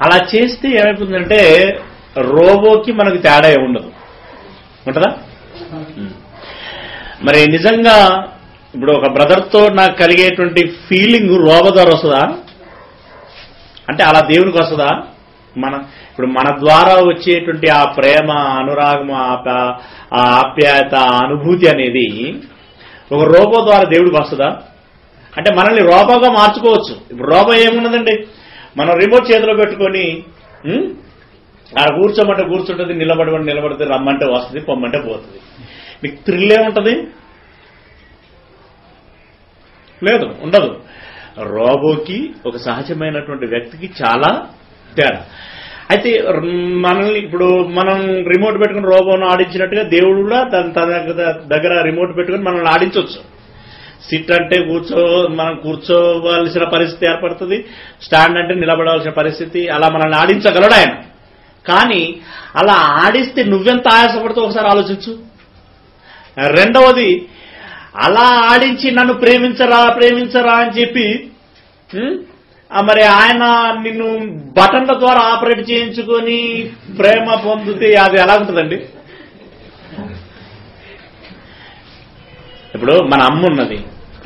అలా చేస్తే ఏమైపోతుందంటే రోబోకి మనకు తేడా ఉండదు, ఉంటుందా? మరి నిజంగా ఇప్పుడు ఒక బ్రదర్తో నాకు కలిగేటువంటి ఫీలింగ్ రోబో ద్వారా వస్తుందా? అంటే అలా దేవునికి వస్తుందా? ఇప్పుడు మన ద్వారా వచ్చేటువంటి ఆ ప్రేమ, అనురాగం, ఆ ఆప్యాయత, అనుభూతి అనేది ఒక రోబో ద్వారా దేవుడికి వస్తుందా? అంటే మనల్ని రోబోగా మార్చుకోవచ్చు. ఇప్పుడు రోబో ఏమున్నదండి, మనం రిమోట్ చేతిలో పెట్టుకొని ఆడ కూర్చోమంటే కూర్చుంటుంది, నిలబడుతుంది, రమ్మంటే వస్తుంది, పొమ్మంటే పోతుంది. మీకు థ్రిల్ ఏముంటుంది? లేదు, ఉండదు. రోబోకి ఒక సహజమైనటువంటి వ్యక్తికి చాలా తేడా. అయితే మనల్ని ఇప్పుడు మనం రిమోట్ పెట్టుకుని రోబోను ఆడించినట్టుగా దేవుడు కూడా తన దగ్గర రిమోట్ పెట్టుకుని మనల్ని ఆడించవచ్చు. సిట్ అంటే మనం కూర్చోవలసిన పరిస్థితి ఏర్పడుతుంది, స్టాండ్ అంటే నిలబడవలసిన పరిస్థితి, అలా మనల్ని ఆడించగలడు ఆయన. కానీ అలా ఆడిస్తే నువ్వెంత ఆయాసపడుతావు ఒకసారి ఆలోచించు. రెండవది, అలా ఆడించి నన్ను ప్రేమించరా అని చెప్పి మరి ఆయన నిన్ను బటన్ల ద్వారా ఆపరేట్ చేయించుకొని ప్రేమ పొందితే అది ఎలా ఉంటుందండి? ఇప్పుడు మన అమ్మ ఉన్నది,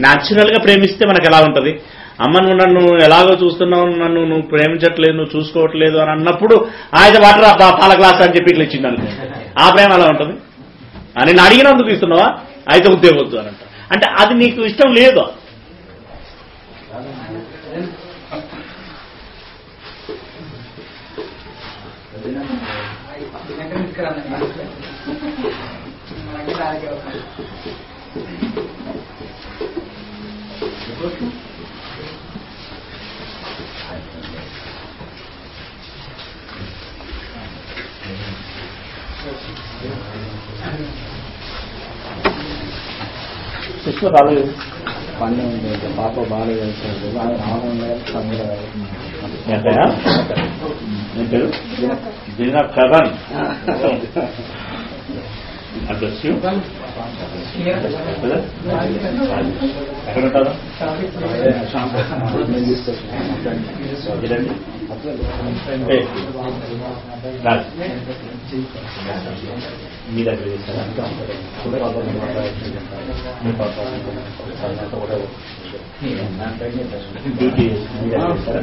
న్యాచురల్ గా ప్రేమిస్తే మనకు ఎలా ఉంటుంది? అమ్మ నువ్వు నన్ను ఎలాగో చూస్తున్నావు, నువ్వు ప్రేమించట్లేదు, నువ్వు చూసుకోవట్లేదు అని అన్నప్పుడు ఆయన వాటర్ పాల గ్లాస్ అని చెప్పి ఇట్లా ఇచ్చింది. ఆ ప్రేమ ఎలా ఉంటుంది? నేను అడిగినందుకు ఇస్తున్నావా, అయితే వద్దు అని అంట. అంటే అది నీకు ఇష్టం లేదు. రాలేదు పండుగ ఉంది, పాప బాగా చేస్తారు, కరణ్ అడ్రస్ ఎక్కడ ఉంటారా? మీ దగ్గర చేస్తారా? డ్యూటీ మీ దగ్గర చేస్తారా?